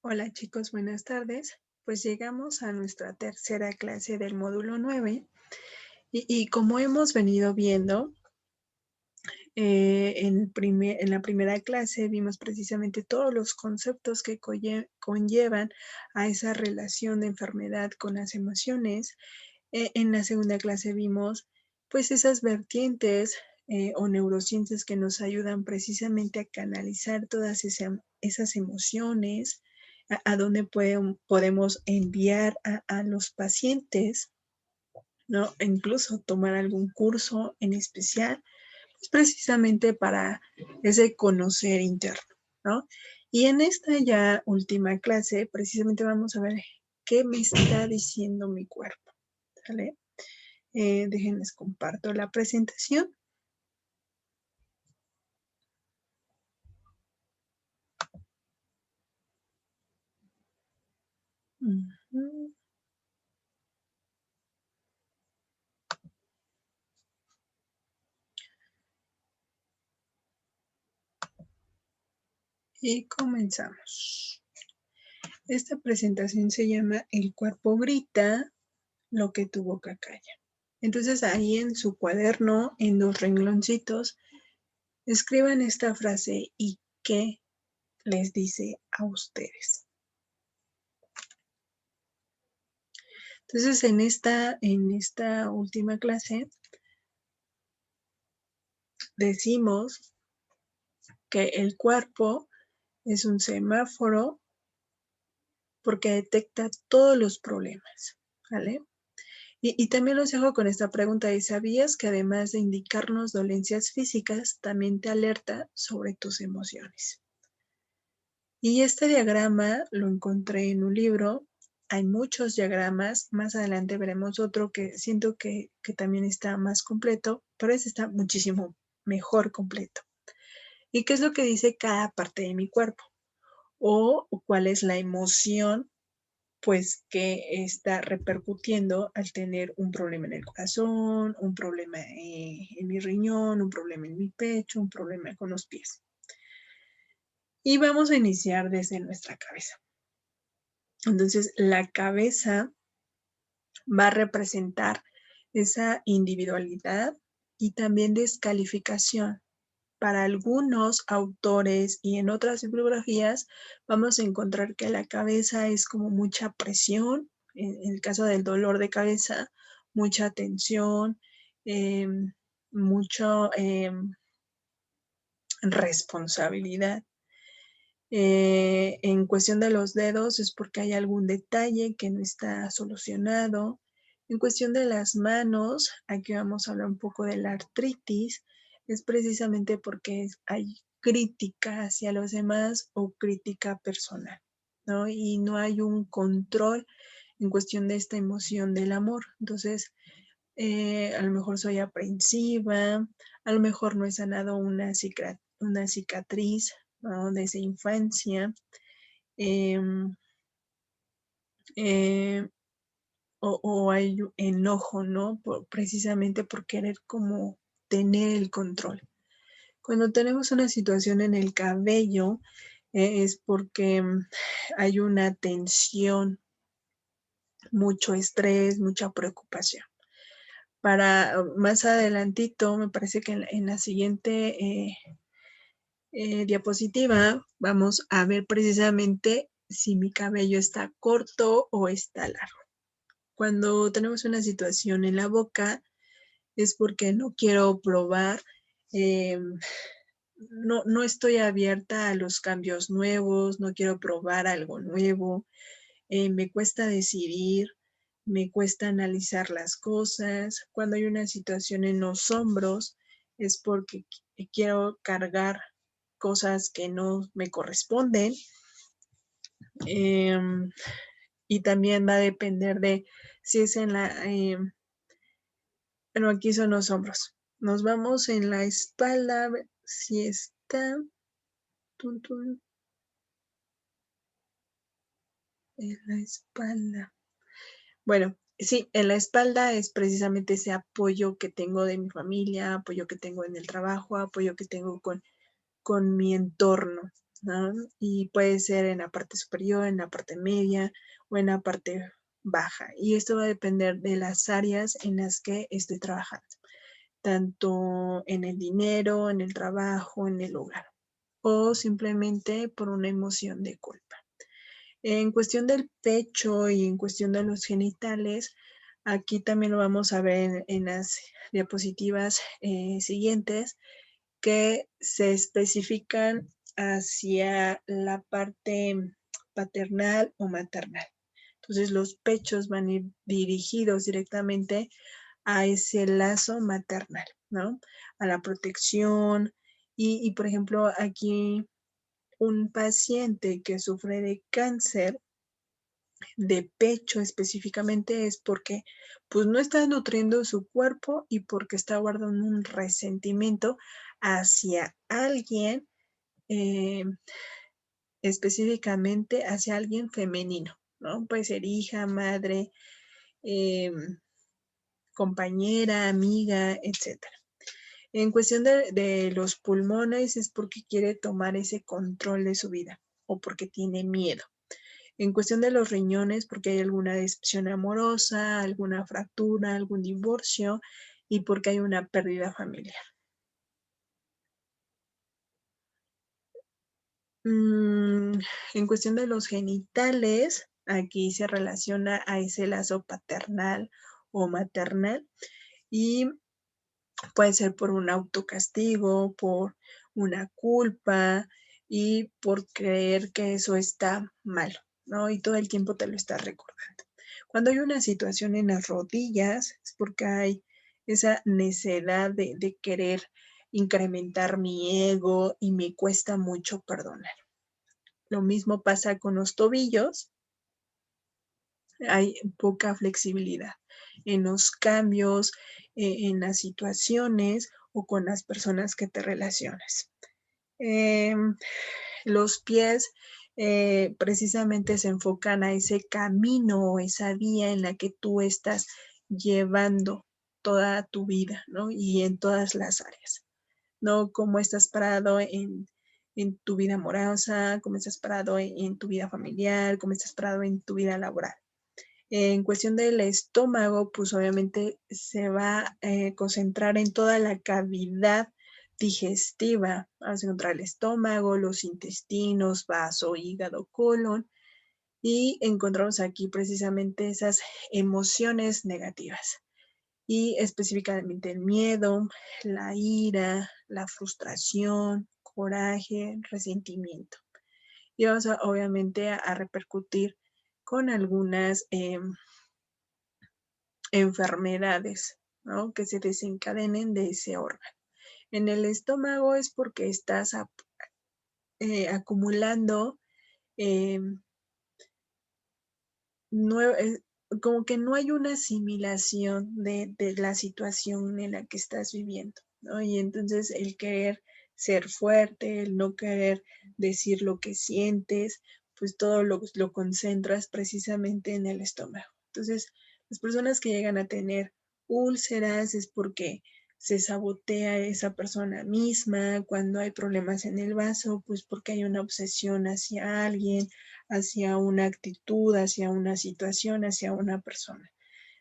Hola chicos, buenas tardes. Pues llegamos a nuestra tercera clase del módulo 9 y como hemos venido viendo, en la primera clase vimos precisamente todos los conceptos que conllevan a esa relación de enfermedad con las emociones. En la segunda clase vimos pues esas vertientes o neurociencias que nos ayudan precisamente a canalizar todas esas emociones, a dónde podemos enviar a los pacientes, ¿no? E incluso tomar algún curso en especial, pues precisamente para ese conocer interno, ¿no? Y en esta ya última clase, precisamente vamos a ver qué me está diciendo mi cuerpo, ¿sale? Déjenles comparto la presentación. Ujú. Y comenzamos. Esta presentación se llama El cuerpo grita lo que tu boca calla. Entonces ahí en su cuaderno, en los rengloncitos, escriban esta frase y qué les dice a ustedes. Entonces en esta última clase decimos que el cuerpo es un semáforo porque detecta todos los problemas, ¿vale? Y también los dejo con esta pregunta, ¿y sabías que además de indicarnos dolencias físicas, también te alerta sobre tus emociones? Y este diagrama lo encontré en un libro. Hay muchos diagramas, más adelante veremos otro que siento que también está más completo, pero este está muchísimo mejor completo. ¿Y qué es lo que dice cada parte de mi cuerpo? O cuál es la emoción pues que está repercutiendo al tener un problema en el corazón, un problema en mi riñón, un problema en mi pecho, un problema con los pies. Y vamos a iniciar desde nuestra cabeza. Entonces, la cabeza va a representar esa individualidad y también descalificación. Para algunos autores y en otras bibliografías vamos a encontrar que la cabeza es como mucha presión, en el caso del dolor de cabeza, mucha tensión, eh, mucha responsabilidad. En cuestión de los dedos es porque hay algún detalle que no está solucionado. En cuestión de las manos, aquí vamos a hablar un poco de la artritis, es precisamente porque hay crítica hacia los demás o crítica personal, ¿no? Y no hay un control en cuestión de esta emoción del amor. Entonces, a lo mejor soy aprensiva, a lo mejor no he sanado una cicatriz, ¿no? Desde infancia, eh, eh, o hay enojo, ¿no? Precisamente por querer como tener el control. Cuando tenemos una situación en el cabello, es porque hay una tensión, mucho estrés, mucha preocupación. Para más adelantito, me parece que en la siguiente diapositiva vamos a ver precisamente si mi cabello está corto o está largo. Cuando tenemos una situación en la boca es porque no quiero probar, eh, no estoy abierta a los cambios nuevos, no quiero probar algo nuevo, me cuesta decidir, me cuesta analizar las cosas. Cuando hay una situación en los hombros es porque quiero cargar cosas que no me corresponden. Eh, y también va a depender de si es en la, bueno, aquí son los hombros. Nos vamos en la espalda, si está, tun, tun, en la espalda. Bueno, sí, en la espalda es precisamente ese apoyo que tengo de mi familia, apoyo que tengo en el trabajo, apoyo que tengo con mi entorno. ¿no? Y puede ser en la parte superior, en la parte media o en la parte baja. Y esto va a depender de las áreas en las que estoy trabajando, tanto en el dinero, en el trabajo, en el hogar, o simplemente por una emoción de culpa. En cuestión del pecho y en cuestión de los genitales, aquí también lo vamos a ver en las diapositivas siguientes, que se especifican hacia la parte paternal o maternal. Entonces los pechos van a ir dirigidos directamente a ese lazo maternal, ¿no? A la protección y por ejemplo, aquí un paciente que sufre de cáncer de pecho específicamente es porque pues no está nutriendo su cuerpo y porque está guardando un resentimiento hacia alguien, eh, específicamente hacia alguien femenino, ¿no? Puede ser hija, madre, eh, compañera, amiga, etcétera. En cuestión de los pulmones es porque quiere tomar ese control de su vida o porque tiene miedo. En cuestión de los riñones, porque hay alguna decepción amorosa, alguna fractura, algún divorcio y porque hay una pérdida familiar. En cuestión de los genitales, aquí se relaciona a ese lazo paternal o maternal y puede ser por un autocastigo, por una culpa y por creer que eso está mal, ¿no? Y todo el tiempo te lo estás recordando. Cuando hay una situación en las rodillas, es porque hay esa necesidad de querer incrementar mi ego y me cuesta mucho perdonar. Lo mismo pasa con los tobillos, hay poca flexibilidad en los cambios, en las situaciones o con las personas que te relacionas. Los pies precisamente se enfocan a ese camino o esa vía en la que tú estás llevando toda tu vida, ¿no? Y en todas las áreas, ¿no? Cómo estás parado en tu vida amorosa, cómo estás parado en tu vida familiar, cómo estás parado en tu vida laboral. En cuestión del estómago, pues obviamente se va a concentrar en toda la cavidad digestiva. Vamos a encontrar el estómago, los intestinos, vaso, hígado, colon. Y encontramos aquí precisamente esas emociones negativas. Y específicamente el miedo, la ira, la frustración, coraje, resentimiento. Y vamos a, obviamente a repercutir con algunas enfermedades, ¿no? Que se desencadenen de ese órgano. En el estómago es porque estás acumulando, eh, como que no hay una asimilación de la situación en la que estás viviendo, ¿no? Y entonces el querer ser fuerte, el no querer decir lo que sientes, pues todo lo concentras precisamente en el estómago. Entonces, las personas que llegan a tener úlceras es porque se sabotea esa persona misma, cuando hay problemas en el vaso, pues porque hay una obsesión hacia alguien, hacia una actitud, hacia una situación, hacia una persona.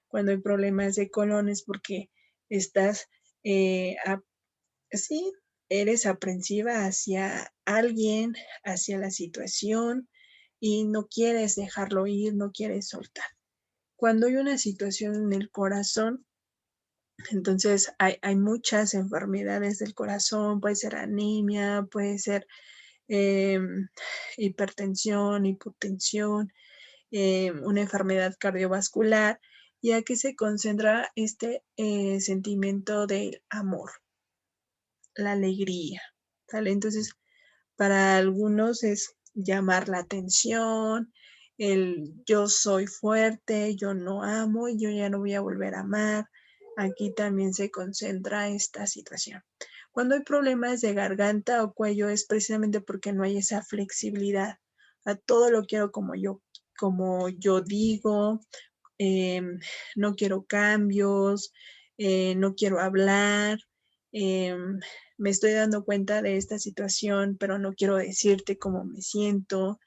Cuando hay problemas de colon es porque estás, sí, eres aprensiva hacia alguien, hacia la situación y no quieres dejarlo ir, no quieres soltar. Cuando hay una situación en el corazón, entonces hay muchas enfermedades del corazón, puede ser anemia, puede ser eh, hipertensión, hipotensión, una enfermedad cardiovascular, y aquí se concentra este sentimiento del amor, la alegría, ¿sale? Entonces, para algunos es llamar la atención, el yo soy fuerte, yo no amo, yo ya no voy a volver a amar. Aquí también se concentra esta situación. Cuando hay problemas de garganta o cuello es precisamente porque no hay esa flexibilidad. A todo lo quiero como yo digo, eh, no quiero cambios, no quiero hablar, me estoy dando cuenta de esta situación, pero no quiero decirte cómo me siento.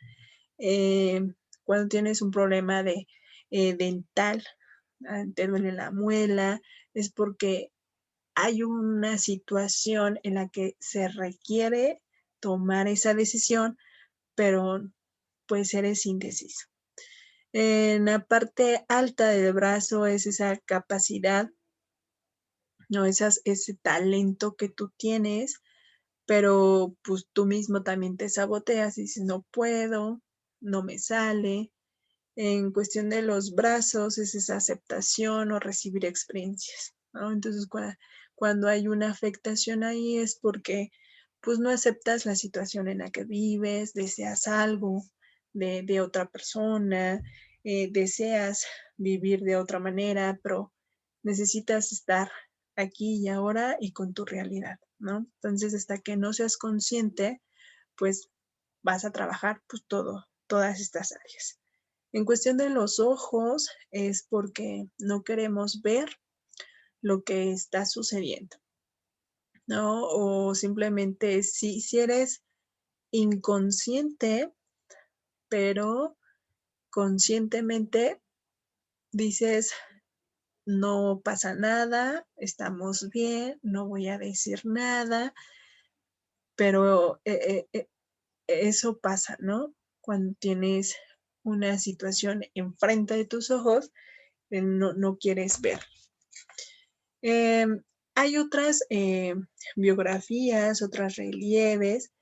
Cuando tienes un problema de dental, te duele la muela, es porque hay una situación en la que se requiere tomar esa decisión, pero pues eres indeciso. En la parte alta del brazo es esa capacidad, no ese talento que tú tienes, pero pues tú mismo también te saboteas y dices, no puedo, no me sale. En cuestión de los brazos es esa aceptación o recibir experiencias, ¿no? Entonces, cuando hay una afectación ahí es porque pues no aceptas la situación en la que vives, deseas algo de otra persona, deseas vivir de otra manera, pero necesitas estar aquí y ahora y con tu realidad, ¿no? Entonces, hasta que no seas consciente, pues vas a trabajar pues todas estas áreas. En cuestión de los ojos es porque no queremos ver lo que está sucediendo, ¿no? O simplemente si eres inconsciente, pero conscientemente dices, no pasa nada, estamos bien, no voy a decir nada, pero eso pasa, ¿no? Cuando tienes una situación enfrente de tus ojos, no quieres ver. Hay otras biografías, otras relieves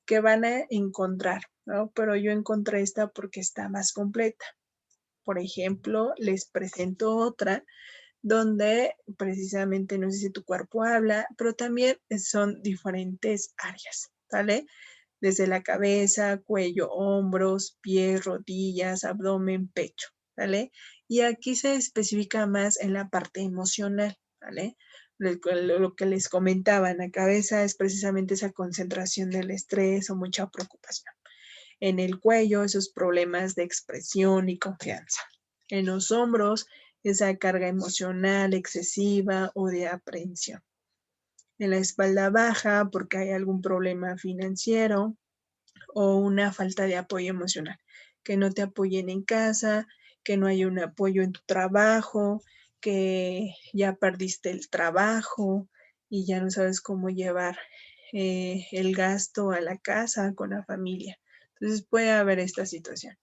que van a encontrar, ¿no? Pero yo encontré esta porque está más completa. Por ejemplo, les presento otra donde precisamente no sé si tu cuerpo habla, pero también son diferentes áreas, ¿vale? Desde la cabeza, cuello, hombros, pies, rodillas, abdomen, pecho, ¿vale? Y aquí se especifica más en la parte emocional, ¿vale? Lo que les comentaba en la cabeza es precisamente esa concentración del estrés o mucha preocupación. En el cuello, esos problemas de expresión y confianza. En los hombros, esa carga emocional excesiva o de aprehensión. En la espalda baja, porque hay algún problema financiero o una falta de apoyo emocional. Que no te apoyen en casa, que no hay un apoyo en tu trabajo, que ya perdiste el trabajo y ya no sabes cómo llevar el gasto a la casa con la familia. Entonces puede haber esta situación.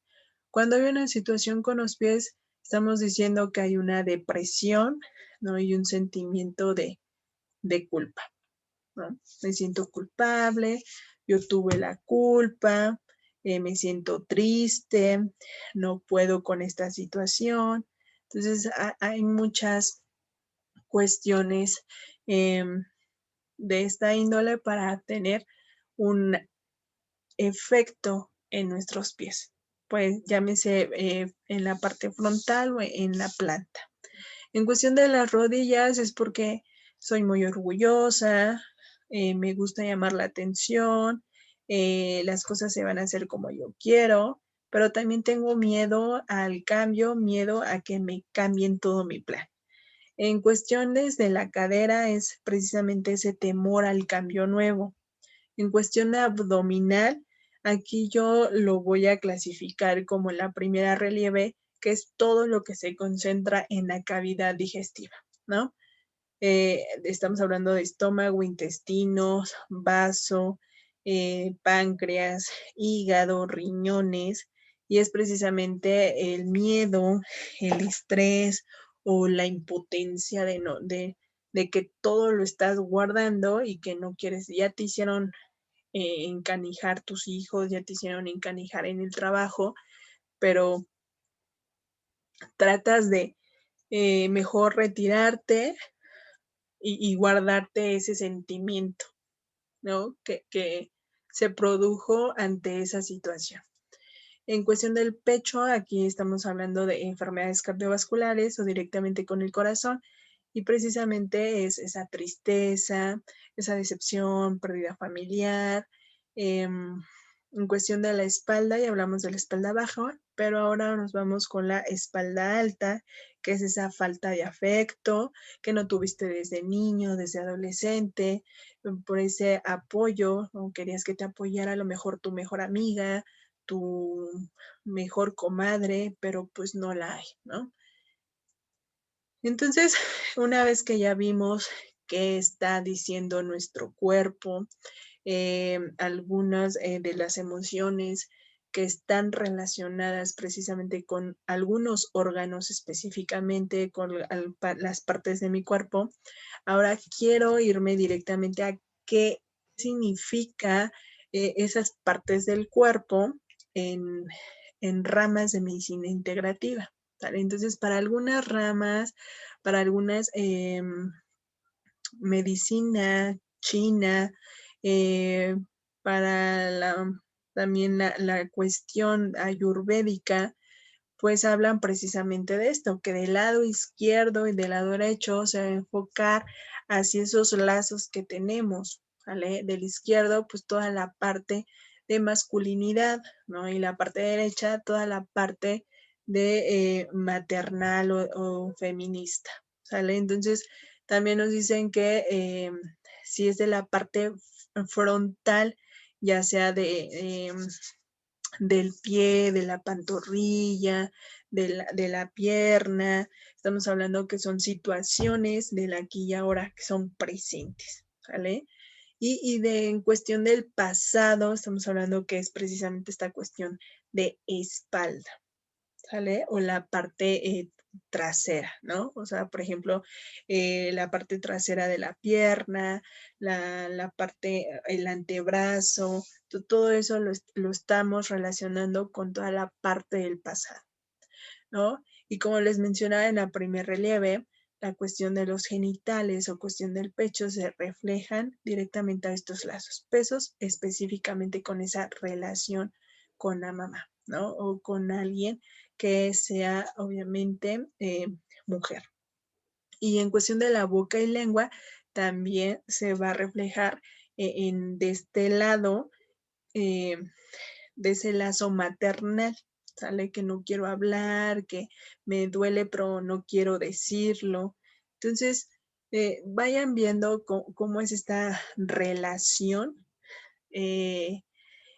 Cuando hay una situación con los pies, estamos diciendo que hay una depresión, ¿no? Y un sentimiento de culpa, ¿no? Me siento culpable, yo tuve la culpa, me siento triste, no puedo con esta situación. Entonces, hay muchas cuestiones de esta índole para tener un efecto en nuestros pies. Pues llámese en la parte frontal o en la planta. En cuestión de las rodillas es porque soy muy orgullosa, me gusta llamar la atención, las cosas se van a hacer como yo quiero, pero también tengo miedo al cambio, miedo a que me cambien todo mi plan. En cuestiones de la cadera es precisamente ese temor al cambio nuevo. En cuestión abdominal, aquí yo lo voy a clasificar como la primera relieve, que es todo lo que se concentra en la cavidad digestiva, ¿no? Estamos hablando de estómago, intestinos, vaso, páncreas, hígado, riñones, y es precisamente el miedo, el estrés o la impotencia de que todo lo estás guardando y que no quieres, ya te hicieron encanijar tus hijos, ya te hicieron encanijar en el trabajo, pero tratas de mejor retirarte y guardarte ese sentimiento, ¿no? Que se produjo ante esa situación. En cuestión del pecho, aquí estamos hablando de enfermedades cardiovasculares o directamente con el corazón, y precisamente es esa tristeza, esa decepción, pérdida familiar, En cuestión de la espalda, ya hablamos de la espalda baja, pero ahora nos vamos con la espalda alta, que es esa falta de afecto que no tuviste desde niño, desde adolescente, por ese apoyo, o querías que te apoyara a lo mejor tu mejor amiga, tu mejor comadre, pero pues no la hay, ¿no? Entonces, una vez que ya vimos qué está diciendo nuestro cuerpo, algunas de las emociones que están relacionadas precisamente con algunos órganos específicamente, con las partes de mi cuerpo, ahora quiero irme directamente a qué significa esas partes del cuerpo en, en ramas de medicina integrativa. ¿Vale? Entonces, para algunas ramas, para algunas medicina china, eh, para también la cuestión ayurvédica, pues hablan precisamente de esto, que del lado izquierdo y del lado derecho se va a enfocar hacia esos lazos que tenemos, ¿vale? Del izquierdo, pues toda la parte de masculinidad, ¿no? Y la parte derecha, toda la parte de maternal o feminista, ¿sale? Entonces, también nos dicen que si es de la parte frontal, ya sea del pie, de la pantorrilla, de la pierna. Estamos hablando que son situaciones del aquí y ahora que son presentes, ¿vale? En cuestión del pasado, estamos hablando que es precisamente esta cuestión de espalda, ¿sale? O la parte trasera, ¿no? O sea, por ejemplo, la parte trasera de la pierna, la parte, el antebrazo, todo eso lo estamos relacionando con toda la parte del pasado, ¿no? Y como les mencionaba en la primer relieve, la cuestión de los genitales o cuestión del pecho se reflejan directamente a estos lazos, pesos específicamente con esa relación con la mamá, ¿no? O con alguien que sea obviamente mujer. Y en cuestión de la boca y lengua, también se va a reflejar de este lado, eh, de ese lazo maternal, ¿sale? Que no quiero hablar, que me duele, pero no quiero decirlo. Entonces, vayan viendo cómo es esta relación eh,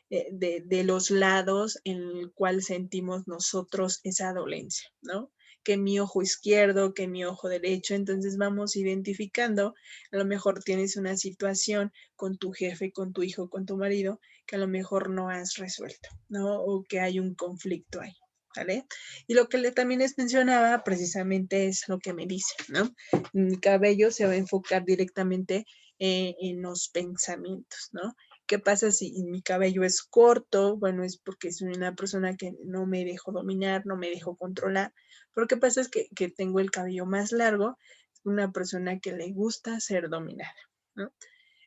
de los lados en el cual sentimos nosotros esa dolencia, ¿no? Que mi ojo izquierdo, que mi ojo derecho, entonces vamos identificando, a lo mejor tienes una situación con tu jefe, con tu hijo, con tu marido, que a lo mejor no has resuelto, ¿no? O que hay un conflicto ahí, ¿vale? Y lo que también les mencionaba precisamente es lo que me dice, ¿no? Mi cabello se va a enfocar directamente en los pensamientos, ¿no? ¿Qué pasa si mi cabello es corto? Bueno, es porque soy una persona que no me dejo dominar, no me dejo controlar. Pero ¿qué pasa? Es que tengo el cabello más largo, es una persona que le gusta ser dominada, ¿no?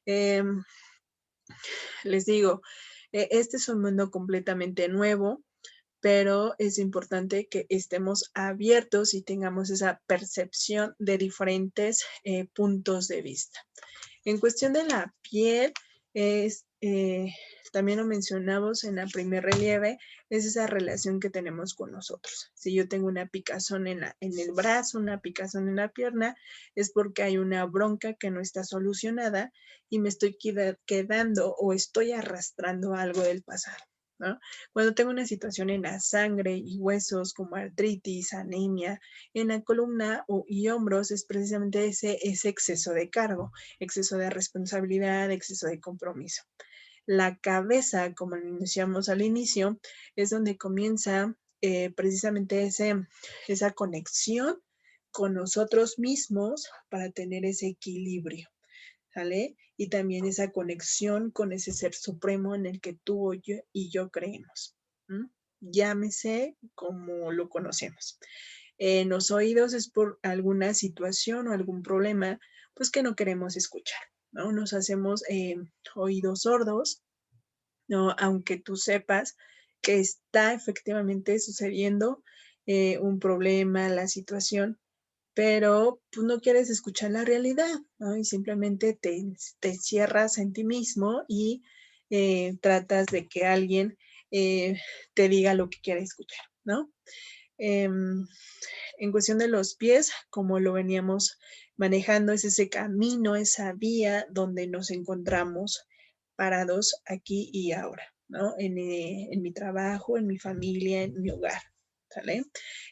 Eh, Les digo, este es un mundo completamente nuevo, pero es importante que estemos abiertos y tengamos esa percepción de diferentes puntos de vista. En cuestión de la piel, es, también lo mencionamos en la primer relieve, es esa relación que tenemos con nosotros. Si yo tengo una picazón en el brazo, una picazón en la pierna, es porque hay una bronca que no está solucionada y me estoy quedando o estoy arrastrando algo del pasado, ¿no? Cuando tengo una situación en la sangre y huesos como artritis, anemia, en la columna y hombros es precisamente ese exceso de cargo, exceso de responsabilidad, exceso de compromiso. La cabeza, como lo iniciamos al inicio, es donde comienza precisamente esa conexión con nosotros mismos para tener ese equilibrio, ¿sale? Y también esa conexión con ese ser supremo en el que tú y yo creemos. ¿Mm? Llámese como lo conocemos. En los oídos es por alguna situación o algún problema, pues que no queremos escuchar, ¿no? Nos hacemos oídos sordos, ¿no? Aunque tú sepas que está efectivamente sucediendo un problema, la situación, pero pues no quieres escuchar la realidad, ¿no? Y simplemente te cierras en ti mismo y tratas de que alguien te diga lo que quiere escuchar, ¿no? En cuestión de los pies, como lo veníamos manejando, es ese camino, esa vía donde nos encontramos parados aquí y ahora, ¿no? En mi trabajo, en mi familia, en mi hogar, ¿sale?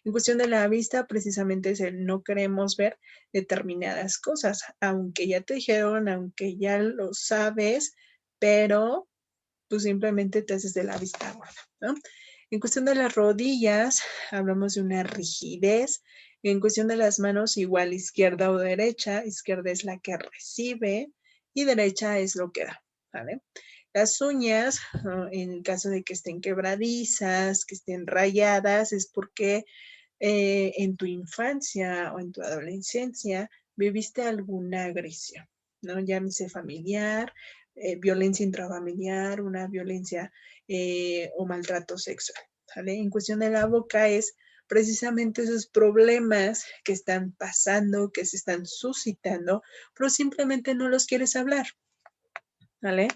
En cuestión de la vista, precisamente es el no queremos ver determinadas cosas, aunque ya te dijeron, aunque ya lo sabes, pero tú simplemente te haces de la vista gorda, ¿no? En cuestión de las rodillas, hablamos de una rigidez. En cuestión de las manos, igual izquierda o derecha. Izquierda es la que recibe y derecha es lo que da, ¿vale? Las uñas, en el caso de que estén quebradizas, que estén rayadas, es porque en tu infancia o en tu adolescencia viviste alguna agresión, ¿no? Llámese familiar, violencia intrafamiliar, una violencia o maltrato sexual, ¿vale? En cuestión de la boca es precisamente esos problemas que están pasando, que se están suscitando, pero simplemente no los quieres hablar, ¿vale?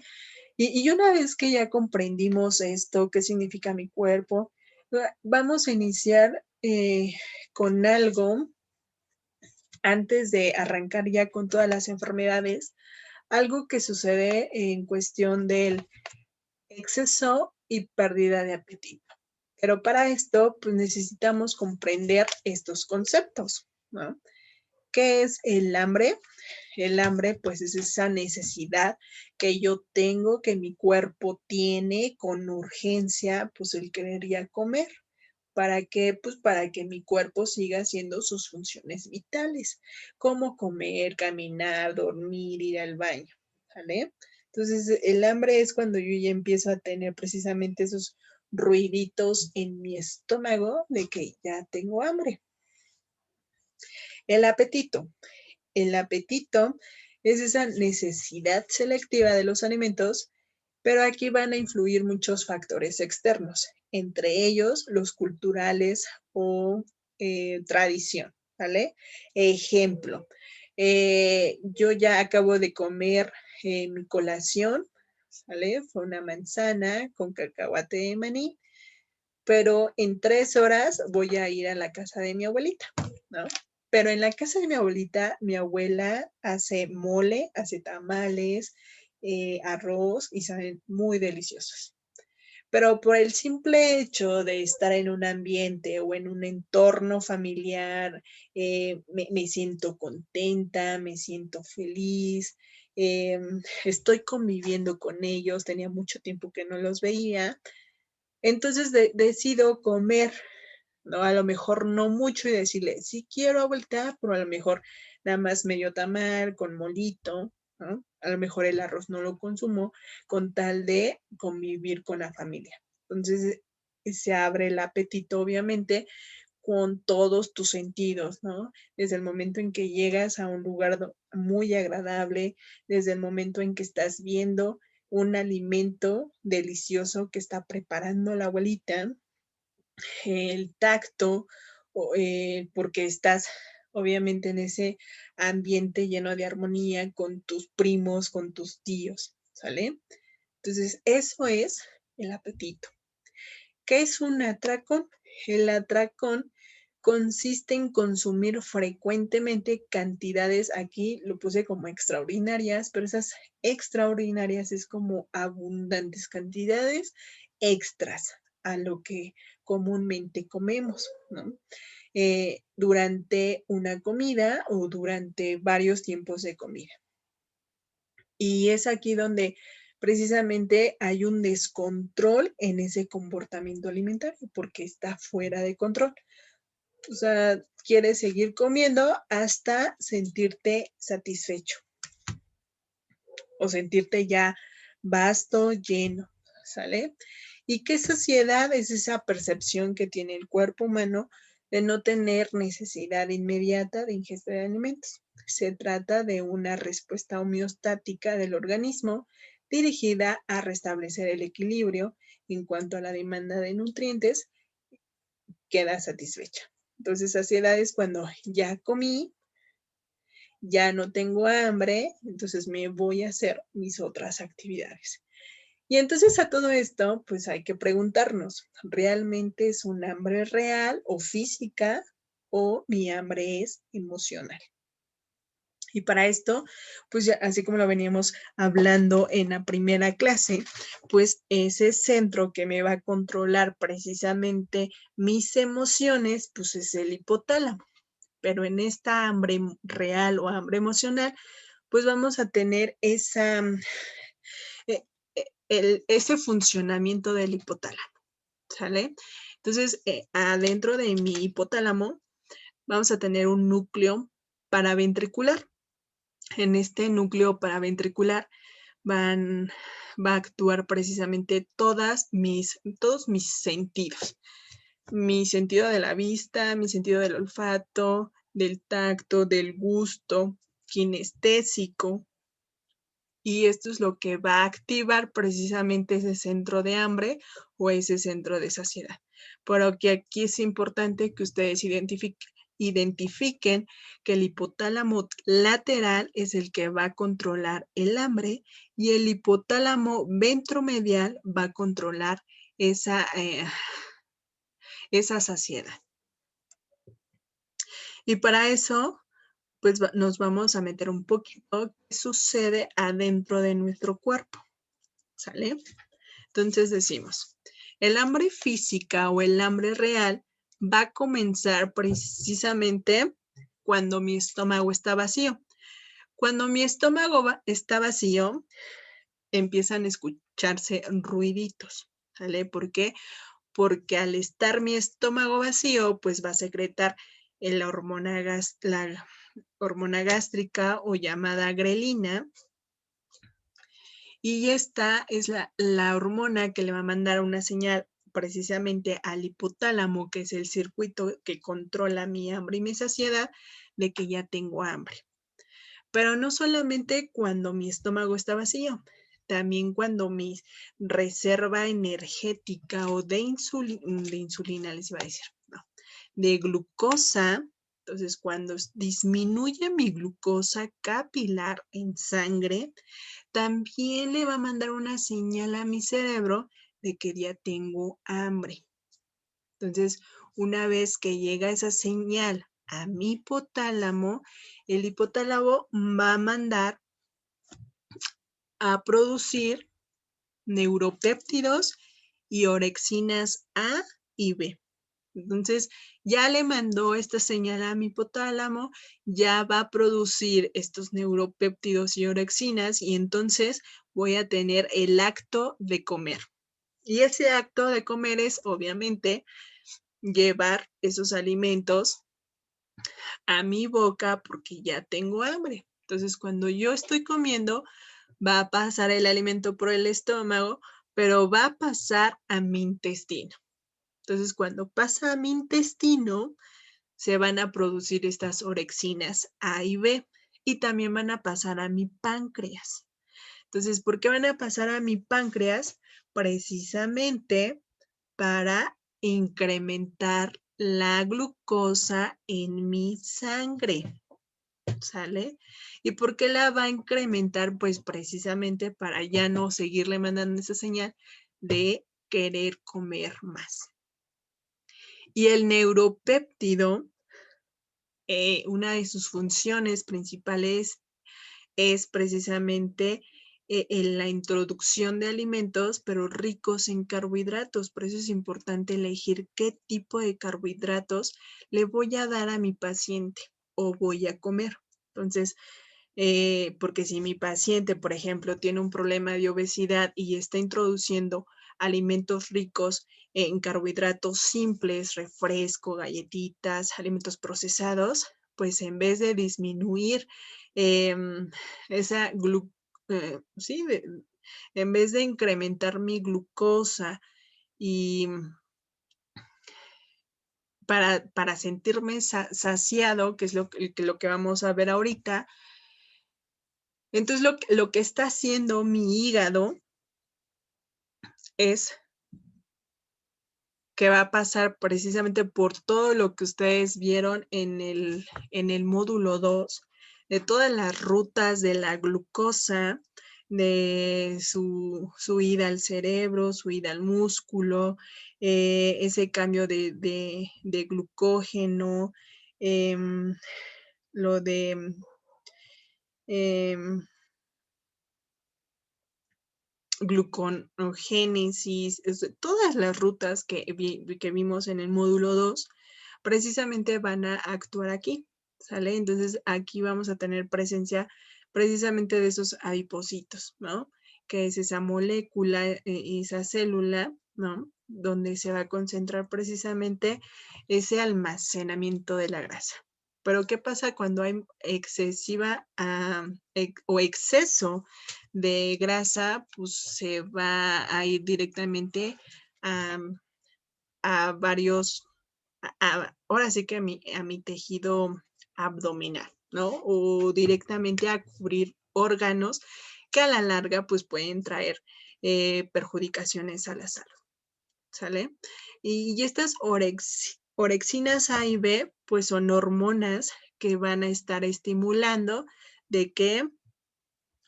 Y una vez que ya comprendimos esto, qué significa mi cuerpo, vamos a iniciar con algo antes de arrancar ya con todas las enfermedades, algo que sucede en cuestión del exceso y pérdida de apetito. Pero para esto, pues necesitamos comprender estos conceptos, ¿no? ¿Qué es el hambre? El hambre, pues, es esa necesidad que yo tengo, que mi cuerpo tiene con urgencia, pues, el querer ya comer. ¿Para qué? Pues, para que mi cuerpo siga haciendo sus funciones vitales, como comer, caminar, dormir, ir al baño, ¿vale? Entonces, el hambre es cuando yo ya empiezo a tener precisamente esos ruiditos en mi estómago de que ya tengo hambre. El apetito. El apetito es esa necesidad selectiva de los alimentos, pero aquí van a influir muchos factores externos, entre ellos los culturales o tradición, ¿vale? Ejemplo, yo ya acabo de comer mi colación, ¿vale? Fue una manzana con cacahuate de maní, pero en 3 horas voy a ir a la casa de mi abuelita, ¿no? Pero en la casa de mi abuelita, mi abuela hace mole, hace tamales, arroz y saben muy deliciosos. Pero por el simple hecho de estar en un ambiente o en un entorno familiar, me siento contenta, me siento feliz, estoy conviviendo con ellos, tenía mucho tiempo que no los veía, entonces decido comer, ¿no? A lo mejor no mucho y decirle, sí quiero abuelita, pero a lo mejor nada más medio tamal con molito, ¿no? A lo mejor el arroz no lo consumo con tal de convivir con la familia. Entonces se abre el apetito, obviamente, con todos tus sentidos, ¿no? Desde el momento en que llegas a un lugar muy agradable, desde el momento en que estás viendo un alimento delicioso que está preparando la abuelita, el tacto, porque estás obviamente en ese ambiente lleno de armonía con tus primos, con tus tíos, ¿sale? Entonces, eso es el apetito. ¿Qué es un atracón? El atracón consiste en consumir frecuentemente cantidades, aquí lo puse como extraordinarias, pero esas extraordinarias es como abundantes cantidades extras a lo que comúnmente comemos, ¿no? Durante una comida o durante varios tiempos de comida. Y es aquí donde precisamente hay un descontrol en ese comportamiento alimentario porque está fuera de control. O sea, quieres seguir comiendo hasta sentirte satisfecho o sentirte ya vasto, lleno, ¿sale? ¿Y qué saciedad es esa percepción que tiene el cuerpo humano de no tener necesidad inmediata de ingesta de alimentos? Se trata de una respuesta homeostática del organismo dirigida a restablecer el equilibrio en cuanto a la demanda de nutrientes, queda satisfecha. Entonces, saciedad es cuando ya comí, ya no tengo hambre, entonces me voy a hacer mis otras actividades. Y entonces a todo esto, pues hay que preguntarnos, ¿realmente es un hambre real o física o mi hambre es emocional? Y para esto, pues ya, así como lo veníamos hablando en la primera clase, pues ese centro que me va a controlar precisamente mis emociones, pues es el hipotálamo. Pero en esta hambre real o hambre emocional, pues vamos a tener esa, ese funcionamiento del hipotálamo, ¿sale? Entonces, adentro de mi hipotálamo vamos a tener un núcleo paraventricular. En este núcleo paraventricular va a actuar precisamente todos mis sentidos. Mi sentido de la vista, mi sentido del olfato, del tacto, del gusto, kinestésico. Y esto es lo que va a activar precisamente ese centro de hambre o ese centro de saciedad. Pero que aquí es importante que ustedes identifiquen que el hipotálamo lateral es el que va a controlar el hambre y el hipotálamo ventromedial va a controlar esa saciedad. Y para eso, pues nos vamos a meter un poquito qué sucede adentro de nuestro cuerpo, ¿sale? Entonces decimos, el hambre física o el hambre real va a comenzar precisamente cuando mi estómago está vacío. Cuando mi estómago está vacío, empiezan a escucharse ruiditos, ¿sale? ¿Por qué? Porque al estar mi estómago vacío, pues va a secretar la hormona gástrica o llamada grelina. Y esta es la hormona que le va a mandar una señal precisamente al hipotálamo, que es el circuito que controla mi hambre y mi saciedad, de que ya tengo hambre. Pero no solamente cuando mi estómago está vacío, también cuando mi reserva energética o de insulina, les iba a decir, no, de glucosa, entonces cuando disminuye mi glucosa capilar en sangre, también le va a mandar una señal a mi cerebro de que ya tengo hambre. Entonces, una vez que llega esa señal a mi hipotálamo, el hipotálamo va a mandar a producir neuropéptidos y orexinas A y B. Entonces, ya le mandó esta señal a mi hipotálamo, ya va a producir estos neuropéptidos y orexinas y entonces voy a tener el acto de comer. Y ese acto de comer es, obviamente, llevar esos alimentos a mi boca porque ya tengo hambre. Entonces, cuando yo estoy comiendo, va a pasar el alimento por el estómago, pero va a pasar a mi intestino. Entonces, cuando pasa a mi intestino, se van a producir estas orexinas A y B y también van a pasar a mi páncreas. Entonces, ¿por qué van a pasar a mi páncreas? Precisamente para incrementar la glucosa en mi sangre, ¿sale? ¿Y por qué la va a incrementar? Pues precisamente para ya no seguirle mandando esa señal de querer comer más. Y el neuropéptido, una de sus funciones principales es precisamente en la introducción de alimentos, pero ricos en carbohidratos. Por eso es importante elegir qué tipo de carbohidratos le voy a dar a mi paciente o voy a comer. Entonces, porque si mi paciente, por ejemplo, tiene un problema de obesidad y está introduciendo alimentos ricos en carbohidratos simples, refresco, galletitas, alimentos procesados, pues en vez de disminuir esa sí, en vez de incrementar mi glucosa y para sentirme saciado, que es lo que vamos a ver ahorita, entonces lo que está haciendo mi hígado es que va a pasar precisamente por todo lo que ustedes vieron en el módulo 2, de todas las rutas de la glucosa, de su ida al cerebro, su ida al músculo, ese cambio de glucógeno, lo de gluconogénesis, todas las rutas que vimos en el módulo 2, precisamente van a actuar aquí, ¿sale? Entonces aquí vamos a tener presencia precisamente de esos adipocitos, ¿no? Que es esa molécula, esa célula, ¿no? Donde se va a concentrar precisamente ese almacenamiento de la grasa. Pero ¿qué pasa cuando hay excesiva o exceso de grasa? Pues se va a ir directamente a varios, ahora sí que a mi tejido abdominal, ¿no? O directamente a cubrir órganos que a la larga pues pueden traer perjudicaciones a la salud, ¿sale? Y estas orexinas A y B pues son hormonas que van a estar estimulando de que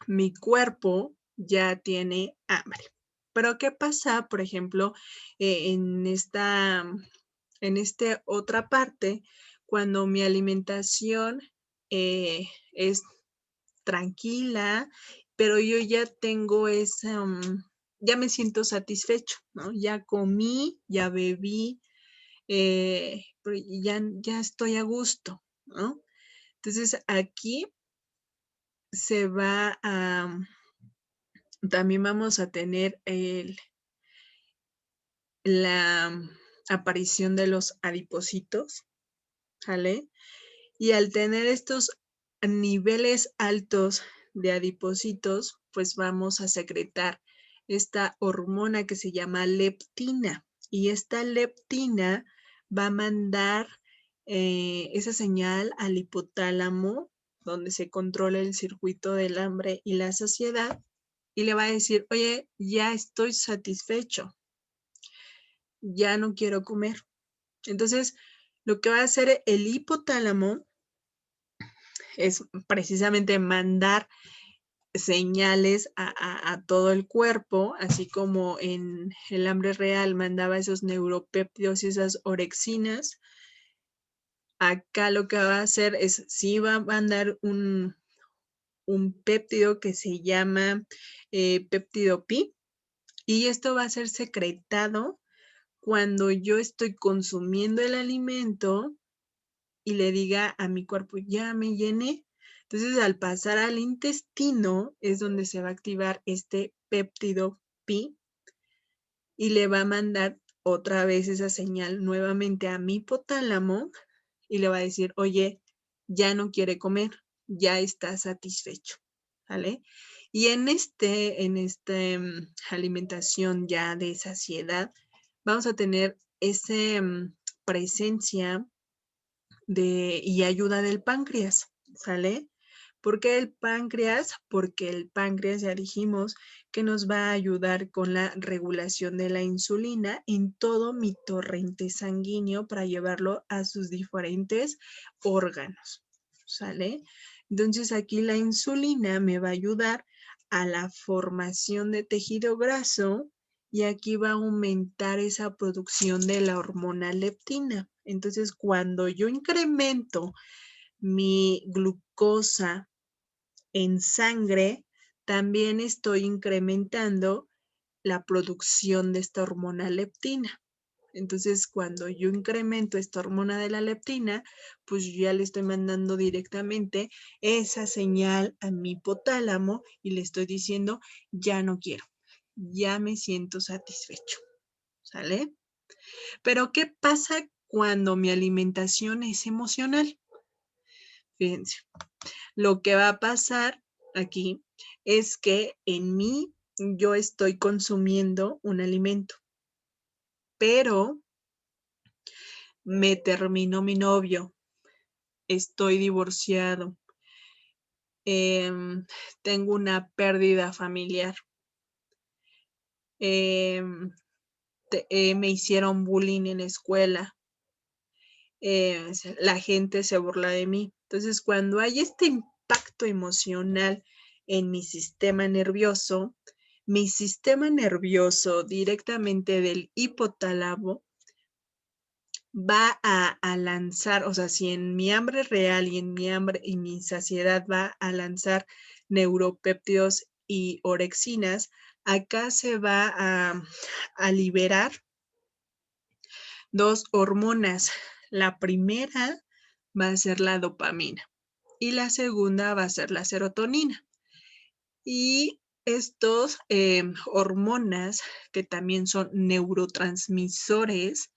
mi cuerpo ya tiene hambre. Pero ¿qué pasa, por ejemplo, en esta otra parte, cuando mi alimentación es tranquila, pero yo ya tengo esa, ya me siento satisfecho, ¿no? Ya comí, ya bebí, ya estoy a gusto, ¿no? Entonces aquí se va a, también vamos a tener la aparición de los adipocitos, ¿sale? Y al tener estos niveles altos de adipocitos, pues vamos a secretar esta hormona que se llama leptina. Y esta leptina va a mandar esa señal al hipotálamo, donde se controla el circuito del hambre y la saciedad, y le va a decir, oye, ya estoy satisfecho, ya no quiero comer. Entonces, lo que va a hacer el hipotálamo es precisamente mandar señales a todo el cuerpo, así como en el hambre real mandaba esos neuropéptidos y esas orexinas. Acá lo que va a hacer es, sí va a mandar un péptido que se llama péptido pi, y esto va a ser secretado cuando yo estoy consumiendo el alimento y le diga a mi cuerpo, ya me llené. Entonces, al pasar al intestino es donde se va a activar este péptido pi y le va a mandar otra vez esa señal nuevamente a mi hipotálamo y le va a decir, oye, ya no quiere comer, ya está satisfecho, ¿vale? Y en esta alimentación ya de saciedad, vamos a tener esa presencia y ayuda del páncreas, ¿sale? ¿Por qué el páncreas? Porque el páncreas ya dijimos que nos va a ayudar con la regulación de la insulina en todo mi torrente sanguíneo para llevarlo a sus diferentes órganos, ¿sale? Entonces aquí la insulina me va a ayudar a la formación de tejido graso y aquí va a aumentar esa producción de la hormona leptina. Entonces, cuando yo incremento mi glucosa en sangre, también estoy incrementando la producción de esta hormona leptina. Entonces, cuando yo incremento esta hormona de la leptina, pues yo ya le estoy mandando directamente esa señal a mi hipotálamo y le estoy diciendo, ya no quiero, ya me siento satisfecho, ¿sale? Pero ¿qué pasa cuando mi alimentación es emocional? Fíjense, lo que va a pasar aquí es que en mí yo estoy consumiendo un alimento, pero me terminó mi novio, estoy divorciado, tengo una pérdida familiar, me hicieron bullying en la escuela, la gente se burla de mí. Entonces, cuando hay este impacto emocional en mi sistema nervioso directamente del hipotálamo va a lanzar, o sea, si en mi hambre real y en mi hambre y mi saciedad va a lanzar neuropéptidos y orexinas, acá se va a liberar dos hormonas. La primera va a ser la dopamina y la segunda va a ser la serotonina. Y estos hormonas, que también son neurotransmisores,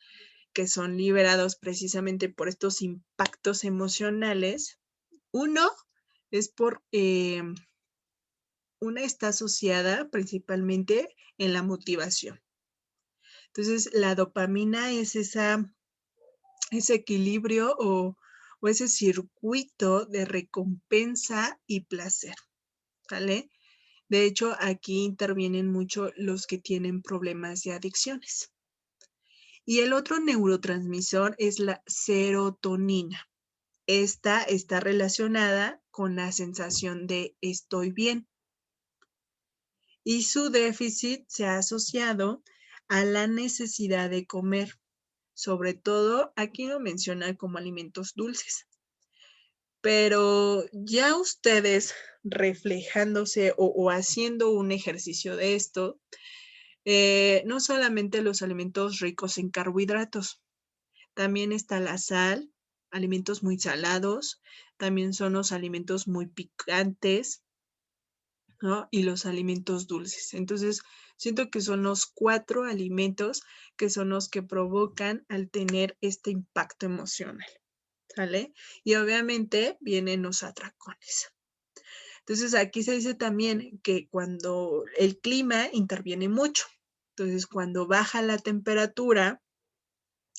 que son liberados precisamente por estos impactos emocionales. Uno es una está asociada principalmente en la motivación. Entonces, la dopamina es ese equilibrio o ese circuito de recompensa y placer, ¿vale? De hecho, aquí intervienen mucho los que tienen problemas de adicciones. Y el otro neurotransmisor es la serotonina. Esta está relacionada con la sensación de estoy bien. Y su déficit se ha asociado a la necesidad de comer. Sobre todo, aquí lo menciona como alimentos dulces. Pero ya ustedes reflejándose o haciendo un ejercicio de esto, no solamente los alimentos ricos en carbohidratos, también está la sal, alimentos muy salados, también son los alimentos muy picantes, ¿no? Y los alimentos dulces. Entonces, siento que son los 4 alimentos que son los que provocan al tener este impacto emocional, ¿sale? Y obviamente vienen los atracones. Entonces, aquí se dice también que cuando el clima interviene mucho, entonces cuando baja la temperatura,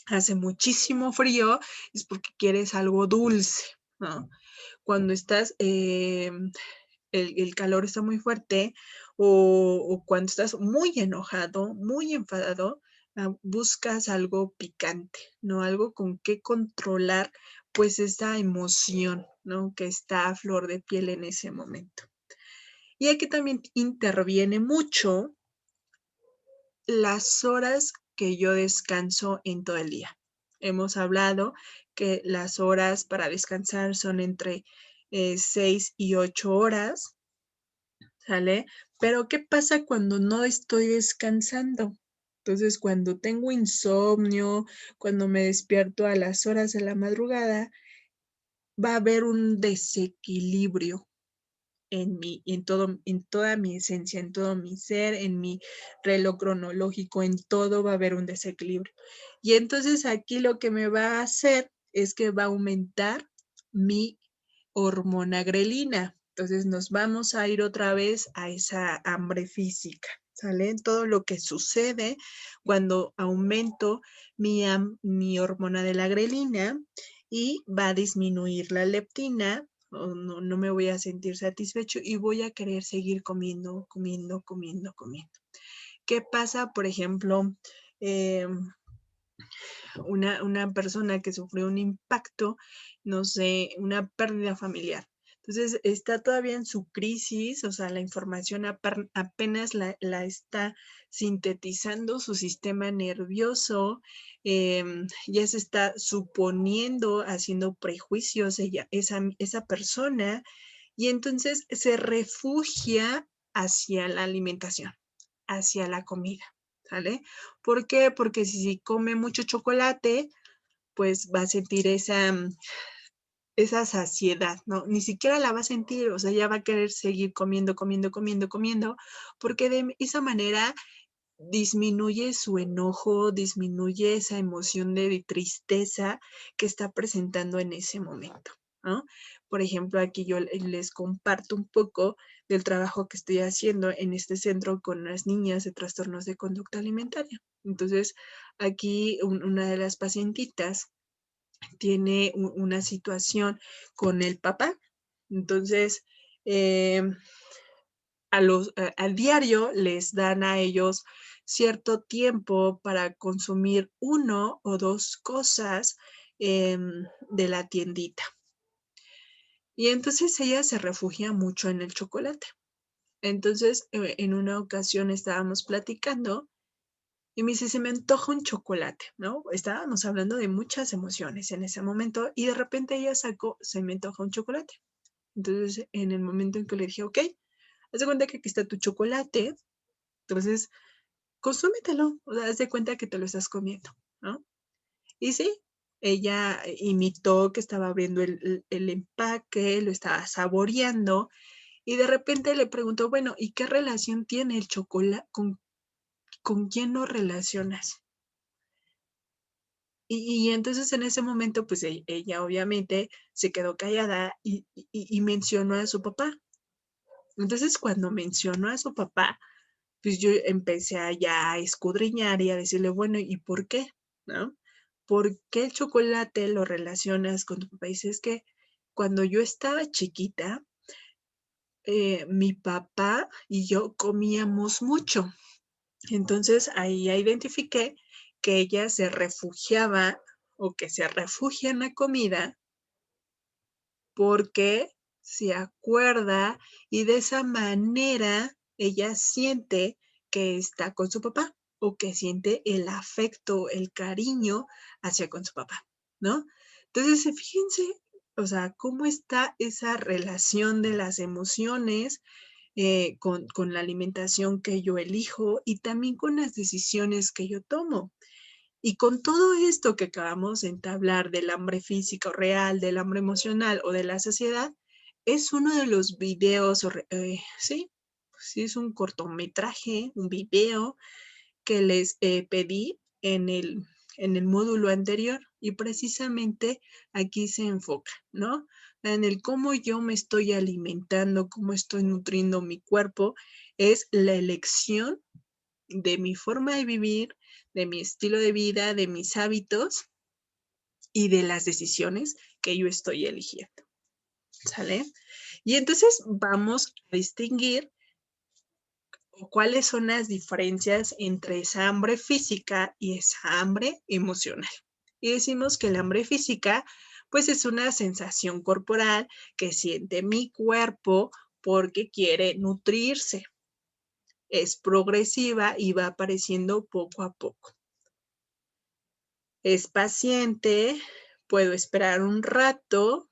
hace muchísimo frío, es porque quieres algo dulce, ¿no? Cuando estás, el calor está muy fuerte o cuando estás muy enojado, muy enfadado, buscas algo picante, ¿no? Algo con que controlar pues esa emoción, ¿no? Que está a flor de piel en ese momento. Y aquí también interviene mucho las horas que yo descanso en todo el día. Hemos hablado que las horas para descansar son entre 6 y 8 horas, ¿sale? Pero ¿qué pasa cuando no estoy descansando? Entonces, cuando tengo insomnio, cuando me despierto a las horas de la madrugada, va a haber un desequilibrio en toda mi esencia, en todo mi ser, en mi reloj cronológico, en todo va a haber un desequilibrio. Y entonces aquí lo que me va a hacer es que va a aumentar mi hormona grelina. Entonces nos vamos a ir otra vez a esa hambre física, ¿sale? Todo lo que sucede cuando aumento mi hormona de la grelina y va a disminuir la leptina, no me voy a sentir satisfecho y voy a querer seguir comiendo, comiendo, comiendo, comiendo. ¿Qué pasa, por ejemplo, eh, una persona que sufrió un impacto, no sé, una pérdida familiar? Entonces está todavía en su crisis, o sea, la información apenas la está sintetizando su sistema nervioso, ya se está suponiendo, haciendo prejuicios esa persona, y entonces se refugia hacia la alimentación, hacia la comida, ¿sale? ¿Por qué? Porque si come mucho chocolate, pues va a sentir esa saciedad, ¿no? Ni siquiera la va a sentir, o sea, ya va a querer seguir comiendo, comiendo, comiendo, comiendo, porque de esa manera disminuye su enojo, disminuye esa emoción de tristeza que está presentando en ese momento, ¿no? Por ejemplo, aquí yo les comparto un poco del trabajo que estoy haciendo en este centro con las niñas de trastornos de conducta alimentaria. Entonces, aquí una de las pacientitas tiene una situación con el papá. Entonces, eh, al diario les dan a ellos cierto tiempo para consumir 1 o 2 cosas de la tiendita. Y entonces ella se refugia mucho en el chocolate. Entonces, en una ocasión estábamos platicando y me dice, se me antoja un chocolate, ¿no? Estábamos hablando de muchas emociones en ese momento y de repente ella sacó, se me antoja un chocolate. Entonces, en el momento en que le dije, ok, haz de cuenta que aquí está tu chocolate, entonces consúmetelo, o sea, haz de cuenta que te lo estás comiendo, ¿no? Y sí, ella imitó que estaba abriendo el empaque, lo estaba saboreando y de repente le preguntó, bueno, ¿y qué relación tiene el chocolate? ¿Con quién lo relacionas? Y entonces en ese momento, pues ella obviamente se quedó callada y mencionó a su papá. Entonces cuando mencionó a su papá, pues yo empecé a ya escudriñar y a decirle, bueno, ¿y por qué? ¿No? ¿Por qué el chocolate lo relacionas con tu papá? Y dice, es que cuando yo estaba chiquita, mi papá y yo comíamos mucho. Entonces ahí ya identifiqué que ella se refugiaba o que se refugia en la comida porque se acuerda y de esa manera ella siente que está con su papá o que siente el afecto, el cariño hacia con su papá, ¿no? Entonces, fíjense, o sea, cómo está esa relación de las emociones con la alimentación que yo elijo y también con las decisiones que yo tomo. Y con todo esto que acabamos de entablar del hambre física o real, del hambre emocional o de la saciedad, es uno de los videos, sí, sí, es un cortometraje, un video que les pedí en el módulo anterior y precisamente aquí se enfoca, ¿no? En el cómo yo me estoy alimentando, cómo estoy nutriendo mi cuerpo, es la elección de mi forma de vivir, de mi estilo de vida, de mis hábitos y de las decisiones que yo estoy eligiendo. ¿Sale? Y entonces vamos a distinguir cuáles son las diferencias entre esa hambre física y esa hambre emocional. Y decimos que el hambre física, pues es una sensación corporal que siente mi cuerpo porque quiere nutrirse. Es progresiva y va apareciendo poco a poco. Es paciente, puedo esperar un rato,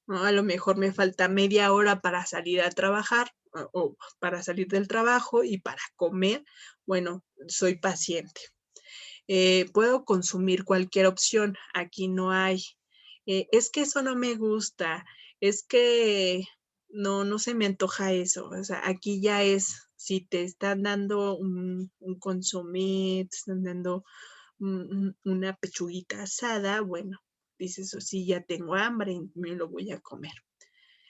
¿no? A lo mejor me falta media hora para salir a trabajar o para salir del trabajo y para comer. Bueno, soy paciente. Puedo consumir cualquier opción, aquí no hay. Es que eso no me gusta, es que no se me antoja eso. O sea, aquí ya es, si te están dando un consomé, te están dando una pechuguita asada, bueno, dices, oh, sí, ya tengo hambre y me lo voy a comer.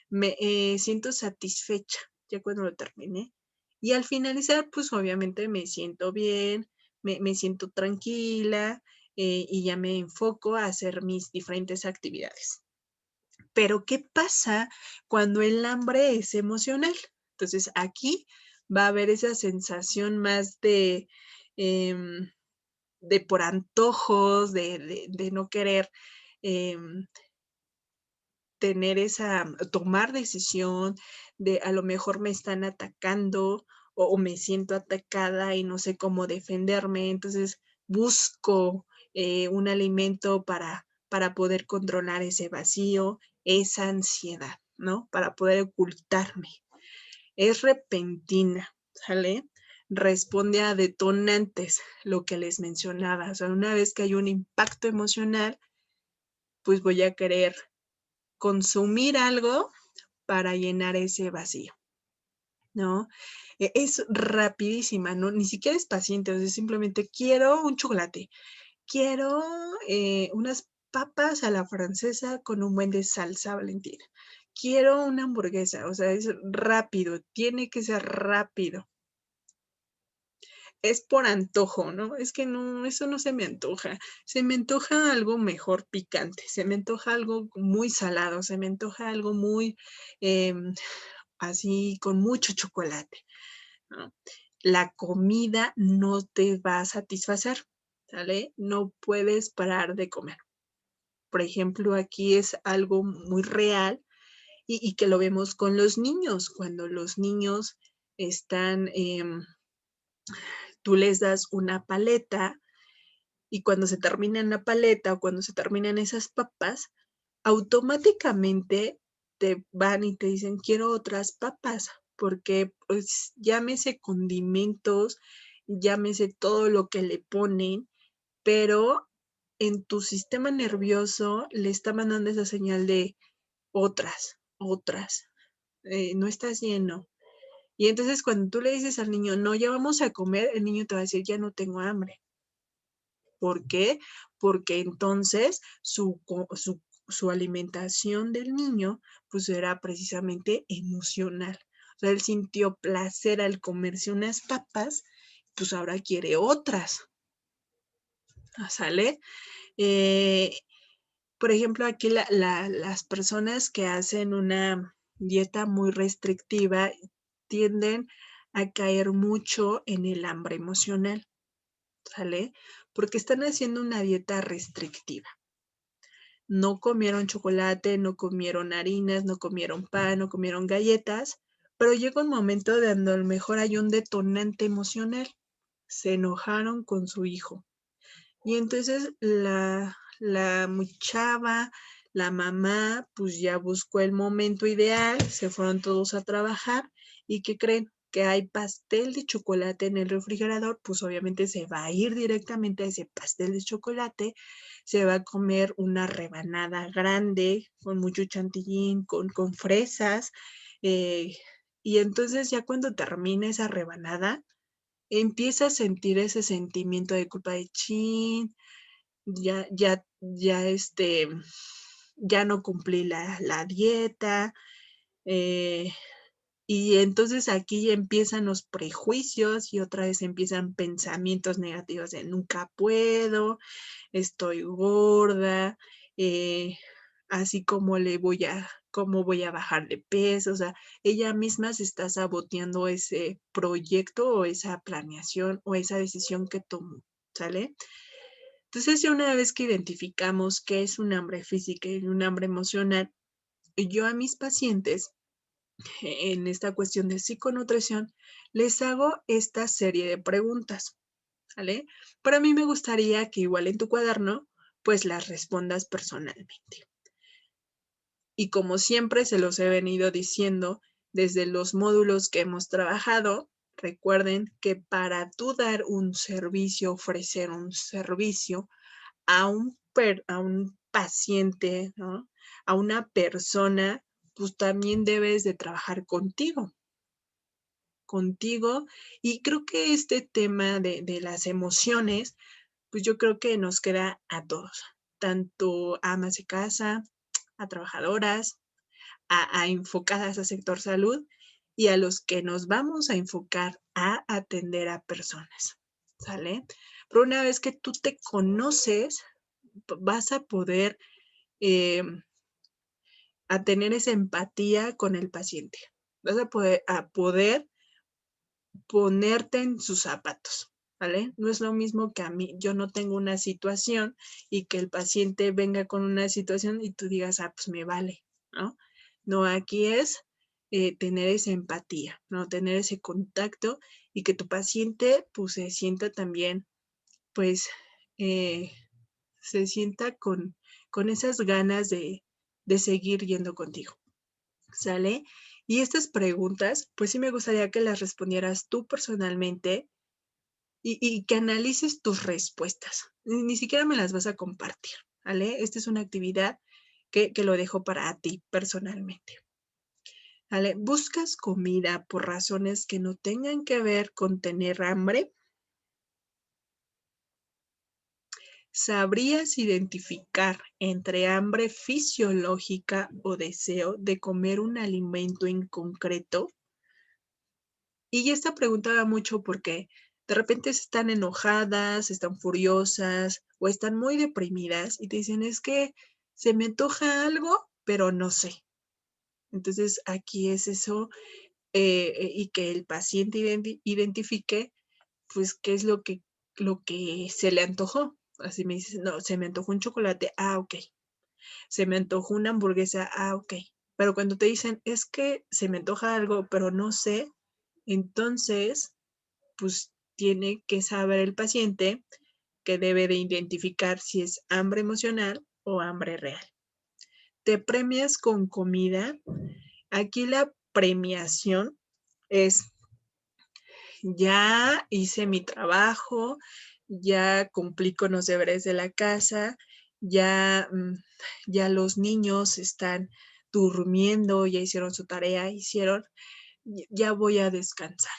Me siento satisfecha ya cuando lo terminé. Y al finalizar, pues obviamente me siento bien, me siento tranquila y ya me enfoco a hacer mis diferentes actividades. Pero, ¿qué pasa cuando el hambre es emocional? Entonces, aquí va a haber esa sensación más de por antojos, de no querer tener esa, tomar decisión, de a lo mejor me están atacando o me siento atacada y no sé cómo defenderme, entonces busco un alimento para poder controlar ese vacío, esa ansiedad, ¿no? Para poder ocultarme. Es repentina, ¿sale? Responde a detonantes, lo que les mencionaba. O sea, una vez que hay un impacto emocional, pues voy a querer consumir algo para llenar ese vacío, ¿no? Es rapidísima, ¿no? Ni siquiera es paciente, o sea, simplemente quiero un chocolate, quiero unas papas a la francesa con un buen de salsa Valentina, quiero una hamburguesa, o sea, es rápido, tiene que ser rápido. Es por antojo, ¿no? Es que no, eso no se me antoja. Se me antoja algo mejor picante, se me antoja algo muy salado, se me antoja algo muy así con mucho chocolate, ¿no? La comida no te va a satisfacer, ¿sale? No puedes parar de comer. Por ejemplo, aquí es algo muy real y que lo vemos con los niños, cuando los niños tú les das una paleta y cuando se termina la paleta o cuando se terminan esas papas, automáticamente te van y te dicen, quiero otras papas, porque pues llámese condimentos, llámese todo lo que le ponen, pero en tu sistema nervioso le está mandando esa señal de otras, no estás lleno. Y entonces cuando tú le dices al niño, no, ya vamos a comer, el niño te va a decir, ya no tengo hambre. ¿Por qué? Porque entonces su alimentación del niño pues era precisamente emocional. O sea, él sintió placer al comerse unas papas, pues ahora quiere otras. ¿Sale? Por ejemplo, aquí las personas que hacen una dieta muy restrictiva tienden a caer mucho en el hambre emocional. ¿Sale? Porque están haciendo una dieta restrictiva. No comieron chocolate, no comieron harinas, no comieron pan, no comieron galletas, pero llega un momento donde a lo mejor hay un detonante emocional. Se enojaron con su hijo. Y entonces la chava, la mamá, pues ya buscó el momento ideal, se fueron todos a trabajar. ¿Y qué creen? Que hay pastel de chocolate en el refrigerador, pues obviamente se va a ir directamente a ese pastel de chocolate, se va a comer una rebanada grande con mucho chantilly, con fresas, y entonces ya cuando termina esa rebanada, empieza a sentir ese sentimiento de culpa de chin, ya no cumplí la dieta, eh, y entonces aquí empiezan los prejuicios y otra vez empiezan pensamientos negativos de nunca puedo, estoy gorda, así como cómo voy a bajar de peso, o sea, ella misma se está saboteando ese proyecto o esa planeación o esa decisión que tomó, ¿sale? Entonces, ya una vez que identificamos qué es un hambre física y un hambre emocional, yo a mis pacientes en esta cuestión de psiconutrición, les hago esta serie de preguntas, ¿vale? Para mí me gustaría que igual en tu cuaderno, pues las respondas personalmente. Y como siempre se los he venido diciendo desde los módulos que hemos trabajado, recuerden que para tú dar un servicio, ofrecer un servicio a un paciente, ¿no? A una persona, pues también debes de trabajar contigo. Y creo que este tema de las emociones, pues yo creo que nos queda a todos, tanto a amas de casa, a trabajadoras, a enfocadas al sector salud y a los que nos vamos a enfocar a atender a personas, ¿sale? Pero una vez que tú te conoces, vas a poder a tener esa empatía con el paciente. Vas a poder ponerte en sus zapatos, ¿vale? No es lo mismo que a mí, yo no tengo una situación y que el paciente venga con una situación y tú digas, pues me vale, ¿no? No, aquí es tener esa empatía, ¿no? Tener ese contacto y que tu paciente pues se sienta también, pues, se sienta con esas ganas de seguir yendo contigo. ¿Sale? Y estas preguntas, pues sí me gustaría que las respondieras tú personalmente y que analices tus respuestas. Ni siquiera me las vas a compartir, ¿vale? Esta es una actividad que lo dejo para ti personalmente. ¿Vale? ¿Buscas comida por razones que no tengan que ver con tener hambre? ¿Sabrías identificar entre hambre fisiológica o deseo de comer un alimento en concreto? Y esta pregunta va mucho porque de repente están enojadas, están furiosas o están muy deprimidas y te dicen, es que se me antoja algo, pero no sé. Entonces aquí es eso y que el paciente identifique pues qué es lo que se le antojó. Así me dices, no, se me antojó un chocolate, ok. Se me antojó una hamburguesa, ok. Pero cuando te dicen, es que se me antoja algo, pero no sé, Entonces, pues tiene que saber el paciente que debe de identificar si es hambre emocional o hambre real. ¿Te premias con comida? Aquí la premiación es: ya hice mi trabajo, ya cumplí con los deberes de la casa, ya, ya los niños están durmiendo, ya hicieron su tarea, ya voy a descansar.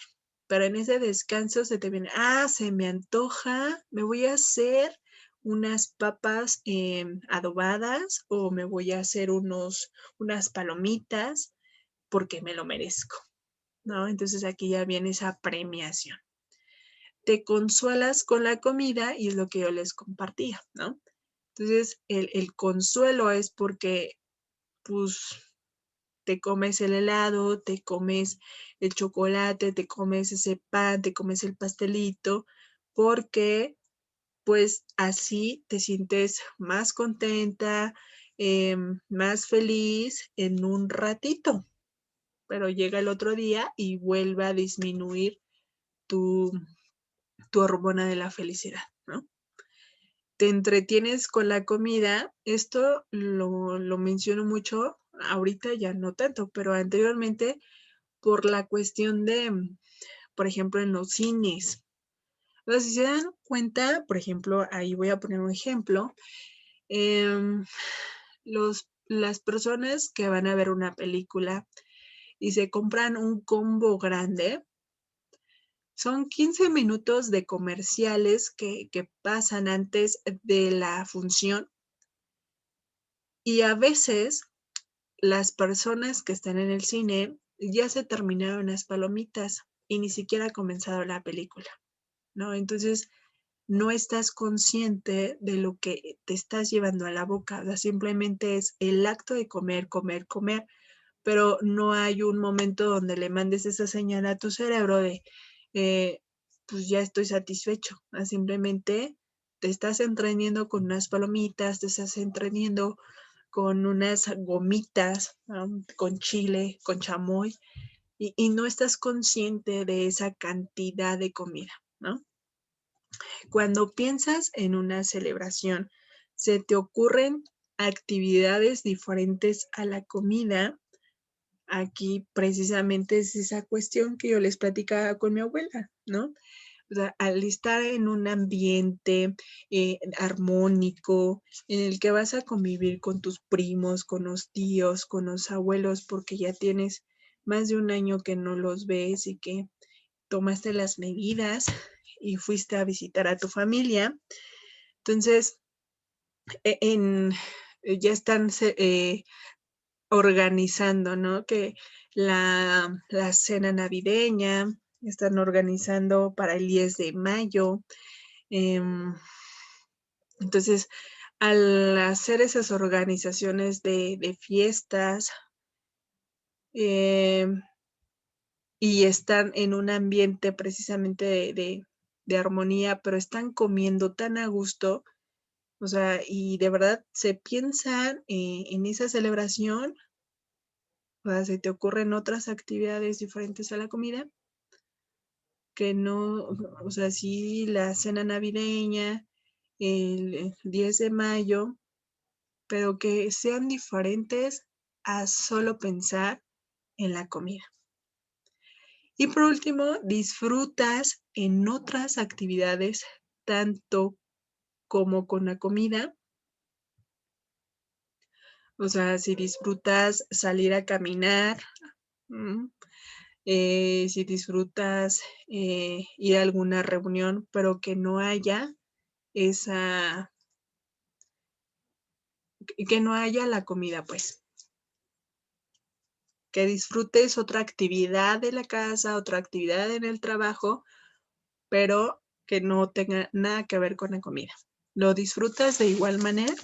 Pero en ese descanso se te viene, se me antoja, me voy a hacer unas papas adobadas o me voy a hacer unas palomitas porque me lo merezco, ¿no? Entonces aquí ya viene esa premiación. Te consuelas con la comida y es lo que yo les compartía, ¿no? Entonces el consuelo es porque, pues, te comes el helado, te comes el chocolate, te comes ese pan, te comes el pastelito, porque pues así te sientes más contenta, más feliz en un ratito, pero llega el otro día y vuelve a disminuir tu, tu hormona de la felicidad, ¿no? Te entretienes con la comida. Esto lo menciono mucho, ahorita ya no tanto, pero anteriormente por la cuestión de, por ejemplo, en los cines. O sea, si se dan cuenta, por ejemplo, ahí voy a poner un ejemplo, las personas que van a ver una película y se compran un combo grande, son 15 minutos de comerciales que pasan antes de la función y a veces las personas que están en el cine ya se terminaron las palomitas y ni siquiera ha comenzado la película, ¿no? Entonces, no estás consciente de lo que te estás llevando a la boca, o sea, simplemente es el acto de comer, comer, comer, pero no hay un momento donde le mandes esa señal a tu cerebro de, eh, pues ya estoy satisfecho, simplemente te estás entreteniendo con unas palomitas, te estás entreteniendo con unas gomitas, con chile, con chamoy, y no estás consciente de esa cantidad de comida, ¿no? Cuando piensas en una celebración, ¿se te ocurren actividades diferentes a la comida? Aquí precisamente es esa cuestión que yo les platicaba con mi abuela, ¿no? O sea, al estar en un ambiente armónico, en el que vas a convivir con tus primos, con los tíos, con los abuelos, porque ya tienes más de un año que no los ves y que tomaste las medidas y fuiste a visitar a tu familia. Entonces, ya están organizando, ¿no? Que la cena navideña, están organizando para el 10 de mayo. Entonces, al hacer esas organizaciones de fiestas y están en un ambiente precisamente de armonía, pero están comiendo tan a gusto, o sea, y de verdad se piensan en esa celebración, o sea, se te ocurren otras actividades diferentes a la comida, que no, o sea, sí, la cena navideña, el 10 de mayo, pero que sean diferentes a solo pensar en la comida. Y por último, disfrutas en otras actividades, tanto como con la comida. O sea, si disfrutas salir a caminar, si disfrutas ir a alguna reunión, pero que no haya esa, que no haya la comida, pues. Que disfrutes otra actividad de la casa, otra actividad en el trabajo, pero que no tenga nada que ver con la comida. ¿Lo disfrutas de igual manera?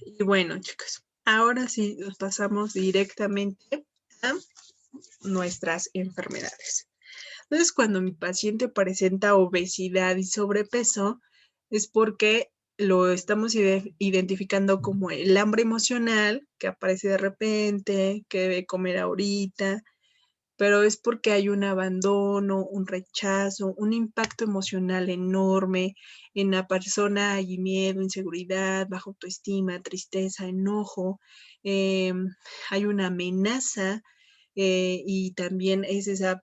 Y bueno, chicos, ahora sí nos pasamos directamente a nuestras enfermedades. Entonces, cuando mi paciente presenta obesidad y sobrepeso, es porque lo estamos identificando como el hambre emocional que aparece de repente, que debe comer ahorita, pero es porque hay un abandono, un rechazo, un impacto emocional enorme. En la persona hay miedo, inseguridad, baja autoestima, tristeza, enojo, hay una amenaza y también es esa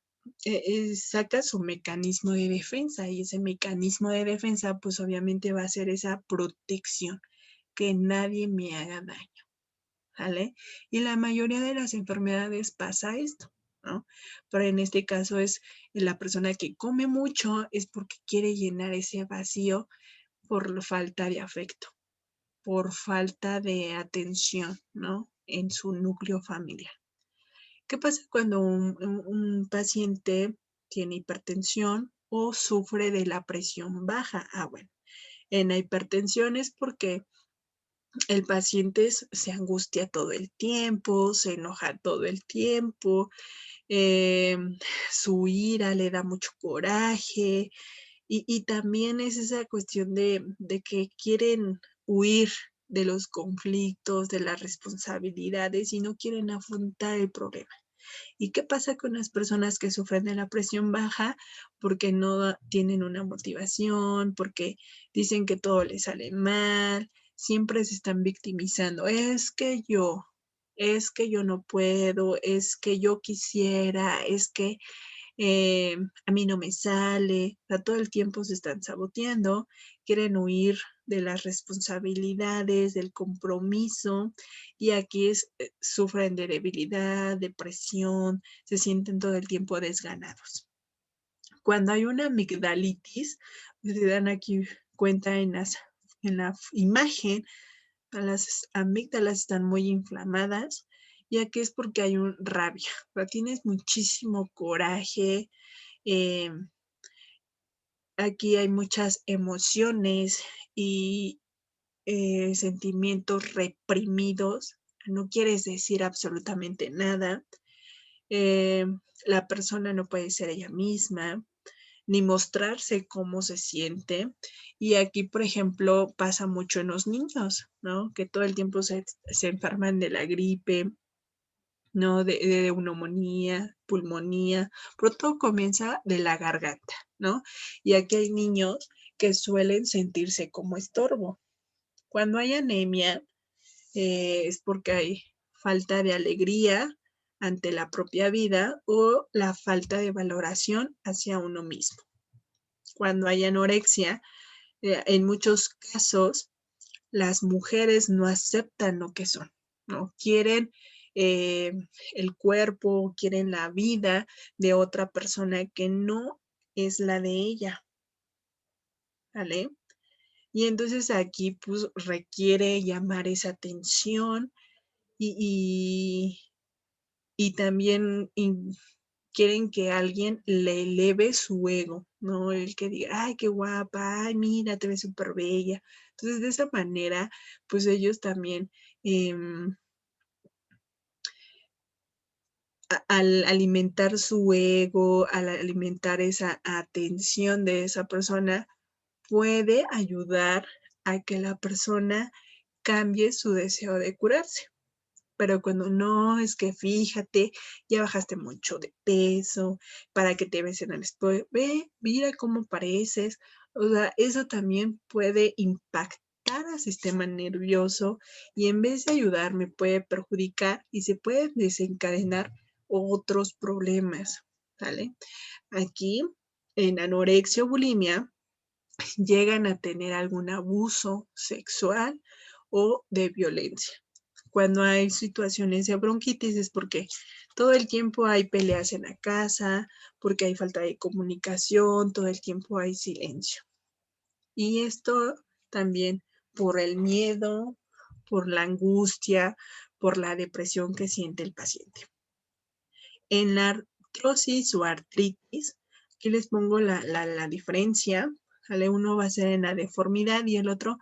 saca su mecanismo de defensa y ese mecanismo de defensa pues obviamente va a ser esa protección, que nadie me haga daño, ¿vale? Y la mayoría de las enfermedades pasa esto, ¿no? Pero en este caso es la persona que come mucho es porque quiere llenar ese vacío por falta de afecto, por falta de atención, ¿no? En su núcleo familiar. ¿Qué pasa cuando un paciente tiene hipertensión o sufre de la presión baja? Ah, bueno, en la hipertensión es porque el paciente se angustia todo el tiempo, se enoja todo el tiempo, eh, su ira le da mucho coraje y también es esa cuestión de que quieren huir de los conflictos, de las responsabilidades y no quieren afrontar el problema. ¿Y qué pasa con las personas que sufren de la presión baja? Porque no tienen una motivación, porque dicen que todo les sale mal, siempre se están victimizando. Es que yo no puedo, es que yo quisiera, es que a mí no me sale, o sea, todo el tiempo se están saboteando, quieren huir de las responsabilidades, del compromiso, y aquí sufren de debilidad, depresión, se sienten todo el tiempo desganados. Cuando hay una amigdalitis, se dan aquí cuenta en la imagen, las amígdalas están muy inflamadas y aquí es porque hay un rabia, o sea, tienes muchísimo coraje, eh, aquí hay muchas emociones y sentimientos reprimidos, no quieres decir absolutamente nada, eh, la persona no puede ser ella misma, ni mostrarse cómo se siente. Y aquí, por ejemplo, pasa mucho en los niños, ¿no? Que todo el tiempo se enferman de la gripe, ¿no? De neumonía, pulmonía, pero todo comienza de la garganta, ¿no? Y aquí hay niños que suelen sentirse como estorbo. Cuando hay anemia, es porque hay falta de alegría ante la propia vida o la falta de valoración hacia uno mismo. Cuando hay anorexia, en muchos casos las mujeres no aceptan lo que son, ¿no? Quieren eh, el cuerpo, quieren la vida de otra persona que no es la de ella, ¿vale? Y entonces aquí pues requiere llamar esa atención y, y también quieren que alguien le eleve su ego, ¿no? El que diga, ay, qué guapa, ay, mira, te ves súper bella. Entonces, de esa manera, pues ellos también, eh, al alimentar su ego, al alimentar esa atención de esa persona, puede ayudar a que la persona cambie su deseo de curarse. Pero cuando no, es que fíjate, ya bajaste mucho de peso, para que te ves en el espejo, ve, mira cómo pareces. O sea, eso también puede impactar al sistema nervioso y en vez de ayudarme puede perjudicar y se pueden desencadenar otros problemas, ¿vale? Aquí en anorexia o bulimia llegan a tener algún abuso sexual o de violencia. Cuando hay situaciones de bronquitis es porque todo el tiempo hay peleas en la casa, porque hay falta de comunicación, todo el tiempo hay silencio. Y esto también por el miedo, por la angustia, por la depresión que siente el paciente. En la artrosis o artritis, aquí les pongo la diferencia, ¿vale? Uno va a ser en la deformidad y el otro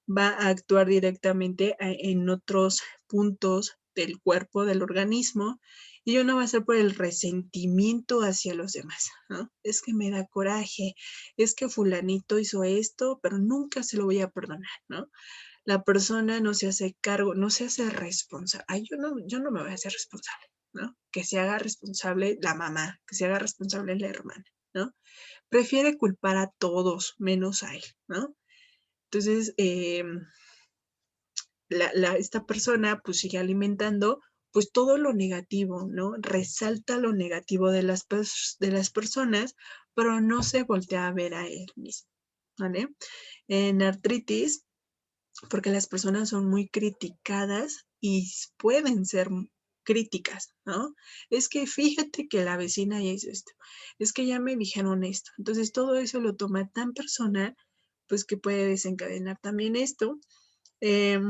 va a actuar directamente en otros puntos del cuerpo, del organismo. Y uno va a ser por el resentimiento hacia los demás, ¿no? Es que me da coraje, es que fulanito hizo esto, pero nunca se lo voy a perdonar, ¿no? La persona no se hace cargo, no se hace responsable. Ay, yo no me voy a hacer responsable, ¿no? Que se haga responsable la mamá, que se haga responsable la hermana, ¿no? Prefiere culpar a todos menos a él, ¿no? Entonces, esta persona pues sigue alimentando pues todo lo negativo, ¿no? Resalta lo negativo de de las personas, pero no se voltea a ver a él mismo, ¿vale? En artritis, porque las personas son muy criticadas y pueden ser críticas, ¿no? Es que fíjate que la vecina ya hizo esto, es que ya me dijeron esto. Entonces todo eso lo toma tan personal, pues que puede desencadenar también esto. Eh,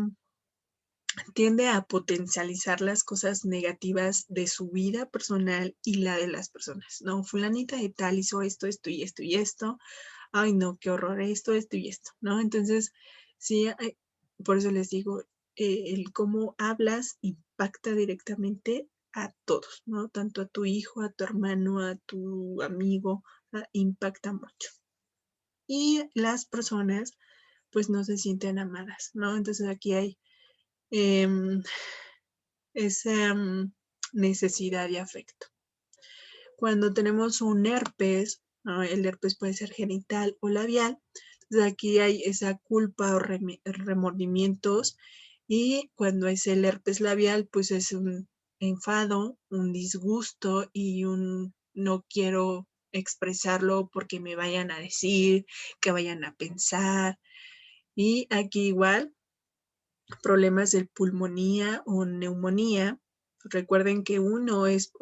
Tiende a potencializar las cosas negativas de su vida personal y la de las personas. No, fulanita de tal hizo esto, esto y esto y esto. Ay, no, qué horror, esto y esto, ¿no? Entonces, sí, por eso les digo, el cómo hablas impacta directamente a todos, ¿no? Tanto a tu hijo, a tu hermano, a tu amigo, impacta mucho. Y las personas, pues, no se sienten amadas, ¿no? Entonces aquí hay eh, esa necesidad de afecto. Cuando tenemos un herpes, ¿no? El herpes puede ser genital o labial, entonces aquí hay esa culpa o remordimientos, y cuando es el herpes labial, pues es un enfado, un disgusto y un no quiero expresarlo porque me vayan a decir, que vayan a pensar. Y aquí igual problemas de pulmonía o neumonía. Recuerden que uno es,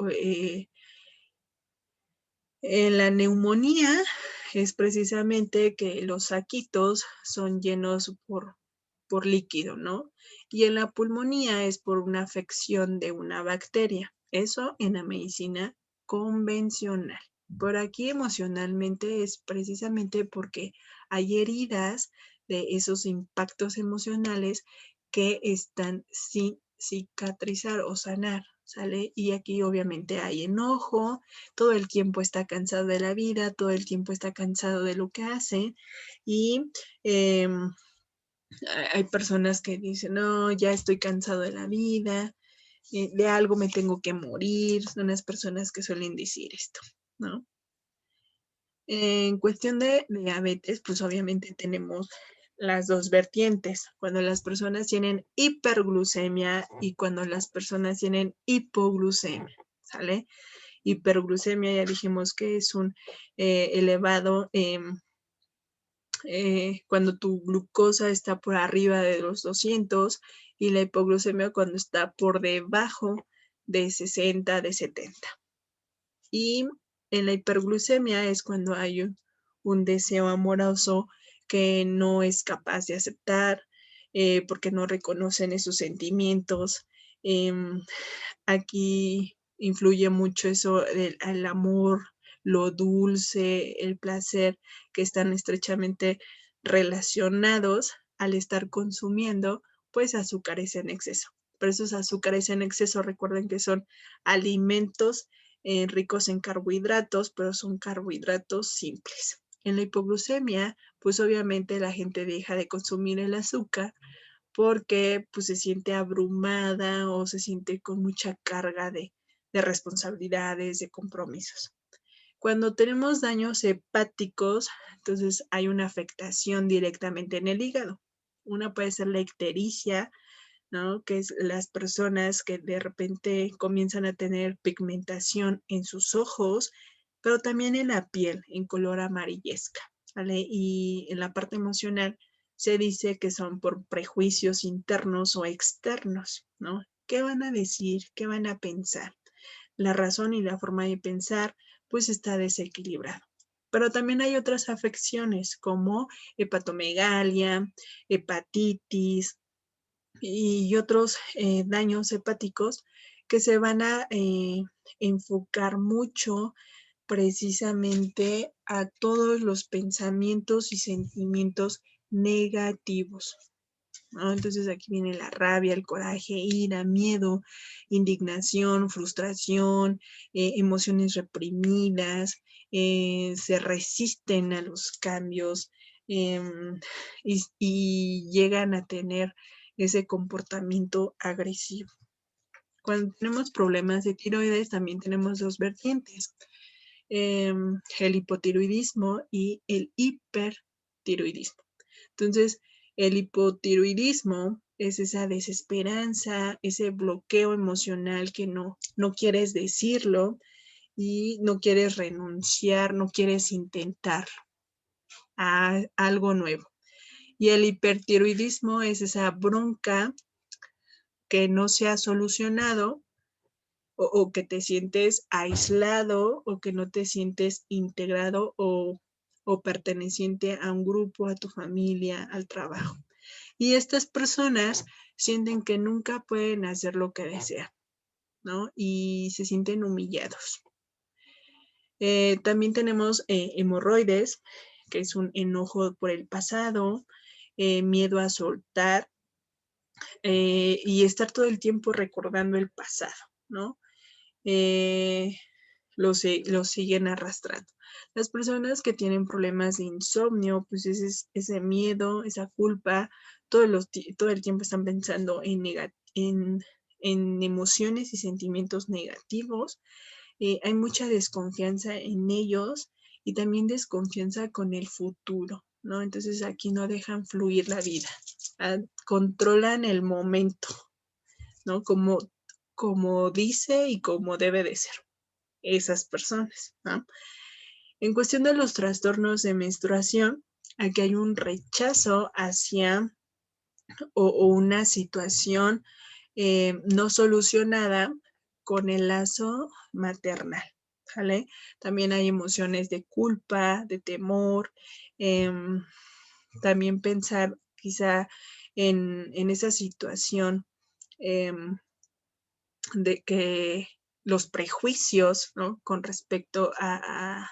en la neumonía es precisamente que los saquitos son llenos por líquido, ¿no? Y en la pulmonía es por una afección de una bacteria. Eso en la medicina convencional. Por aquí emocionalmente es precisamente porque hay heridas de esos impactos emocionales que están sin cicatrizar o sanar, ¿sale? Y aquí obviamente hay enojo, todo el tiempo está cansado de la vida, todo el tiempo está cansado de lo que hace, y eh, hay personas que dicen, no, ya estoy cansado de la vida, de algo me tengo que morir, son las personas que suelen decir esto, ¿no? En cuestión de diabetes, pues obviamente tenemos las dos vertientes, cuando las personas tienen hiperglucemia y cuando las personas tienen hipoglucemia, ¿sale? Hiperglucemia ya dijimos que es un elevado, cuando tu glucosa está por arriba de los 200, y la hipoglucemia cuando está por debajo de 60, de 70. Y en la hiperglucemia es cuando hay un deseo amoroso que no es capaz de aceptar, porque no reconocen esos sentimientos. Eh, Aquí influye mucho eso del amor, lo dulce, el placer, que están estrechamente relacionados al estar consumiendo pues azúcares en exceso. Pero esos azúcares en exceso, recuerden que son alimentos ricos en carbohidratos, pero son carbohidratos simples. En la hipoglucemia, pues obviamente la gente deja de consumir el azúcar porque pues se siente abrumada o se siente con mucha carga de responsabilidades, de compromisos. Cuando tenemos daños hepáticos, entonces hay una afectación directamente en el hígado. Una puede ser la ictericia, ¿no? Que es las personas que de repente comienzan a tener pigmentación en sus ojos, pero también en la piel, en color amarillesca, ¿vale? Y en la parte emocional se dice que son por prejuicios internos o externos, ¿no? ¿Qué van a decir? ¿Qué van a pensar? La razón y la forma de pensar, pues está desequilibrado. Pero también hay otras afecciones como hepatomegalia, hepatitis, y otros daños hepáticos que se van a enfocar mucho precisamente a todos los pensamientos y sentimientos negativos. ¿no? Entonces aquí viene la rabia, el coraje, ira, miedo, indignación, frustración, emociones reprimidas, se resisten a los cambios y llegan a tener ese comportamiento agresivo. Cuando tenemos problemas de tiroides también tenemos dos vertientes, el hipotiroidismo y el hipertiroidismo. Entonces, el hipotiroidismo es esa desesperanza, ese bloqueo emocional que no quieres decirlo y no quieres renunciar, no quieres intentar a algo nuevo. Y el hipertiroidismo es esa bronca que no se ha solucionado o que te sientes aislado o que no te sientes integrado o perteneciente a un grupo, a tu familia, al trabajo. Y estas personas sienten que nunca pueden hacer lo que desean, ¿no? Y se sienten humillados. También tenemos hemorroides, que es un enojo por el pasado, miedo a soltar y estar todo el tiempo recordando el pasado, ¿no? Lo siguen arrastrando. Las personas que tienen problemas de insomnio, pues ese miedo, esa culpa, todo el tiempo están pensando en emociones y sentimientos negativos. Hay mucha desconfianza en ellos y también desconfianza con el futuro, ¿no? Entonces aquí no dejan fluir la vida, controlan el momento, ¿no? Como dice y como debe de ser esas personas, ¿no? En cuestión de los trastornos de menstruación, aquí hay un rechazo hacia o una situación no solucionada con el lazo maternal, ¿vale? También hay emociones de culpa, de temor, también pensar quizá en esa situación de que los prejuicios, ¿no? Con respecto a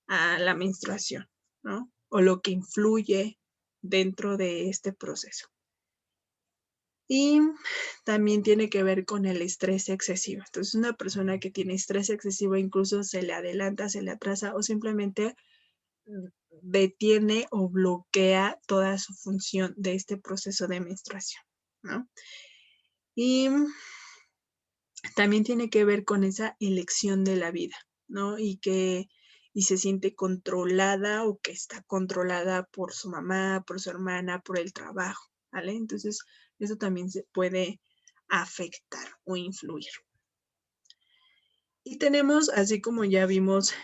la menstruación, ¿no? O lo que influye dentro de este proceso. Y también tiene que ver con el estrés excesivo. Entonces, una persona que tiene estrés excesivo incluso se le adelanta, se le atrasa o simplemente detiene o bloquea toda su función de este proceso de menstruación, ¿no? Y también tiene que ver con esa elección de la vida, ¿no? Y se siente controlada o que está controlada por su mamá, por su hermana, por el trabajo, ¿vale? Entonces, eso también se puede afectar o influir. Y tenemos, así como ya vimos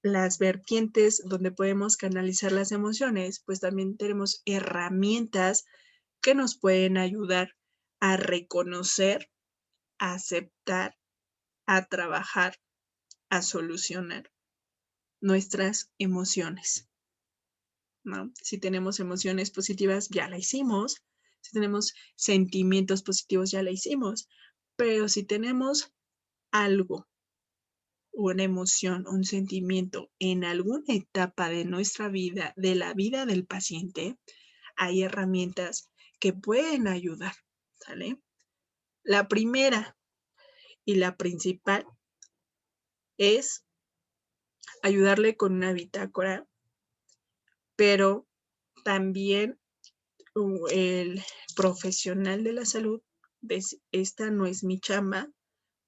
las vertientes donde podemos canalizar las emociones, pues también tenemos herramientas que nos pueden ayudar a reconocer, a aceptar, a trabajar, a solucionar nuestras emociones, ¿no? Si tenemos emociones positivas, ya la hicimos. Si tenemos sentimientos positivos, ya la hicimos. Pero si tenemos algo, una emoción, un sentimiento en alguna etapa de nuestra vida, de la vida del paciente, hay herramientas que pueden ayudar, ¿sale? La primera y la principal es ayudarle con una bitácora, pero también el profesional de la salud, esta no es mi chamba,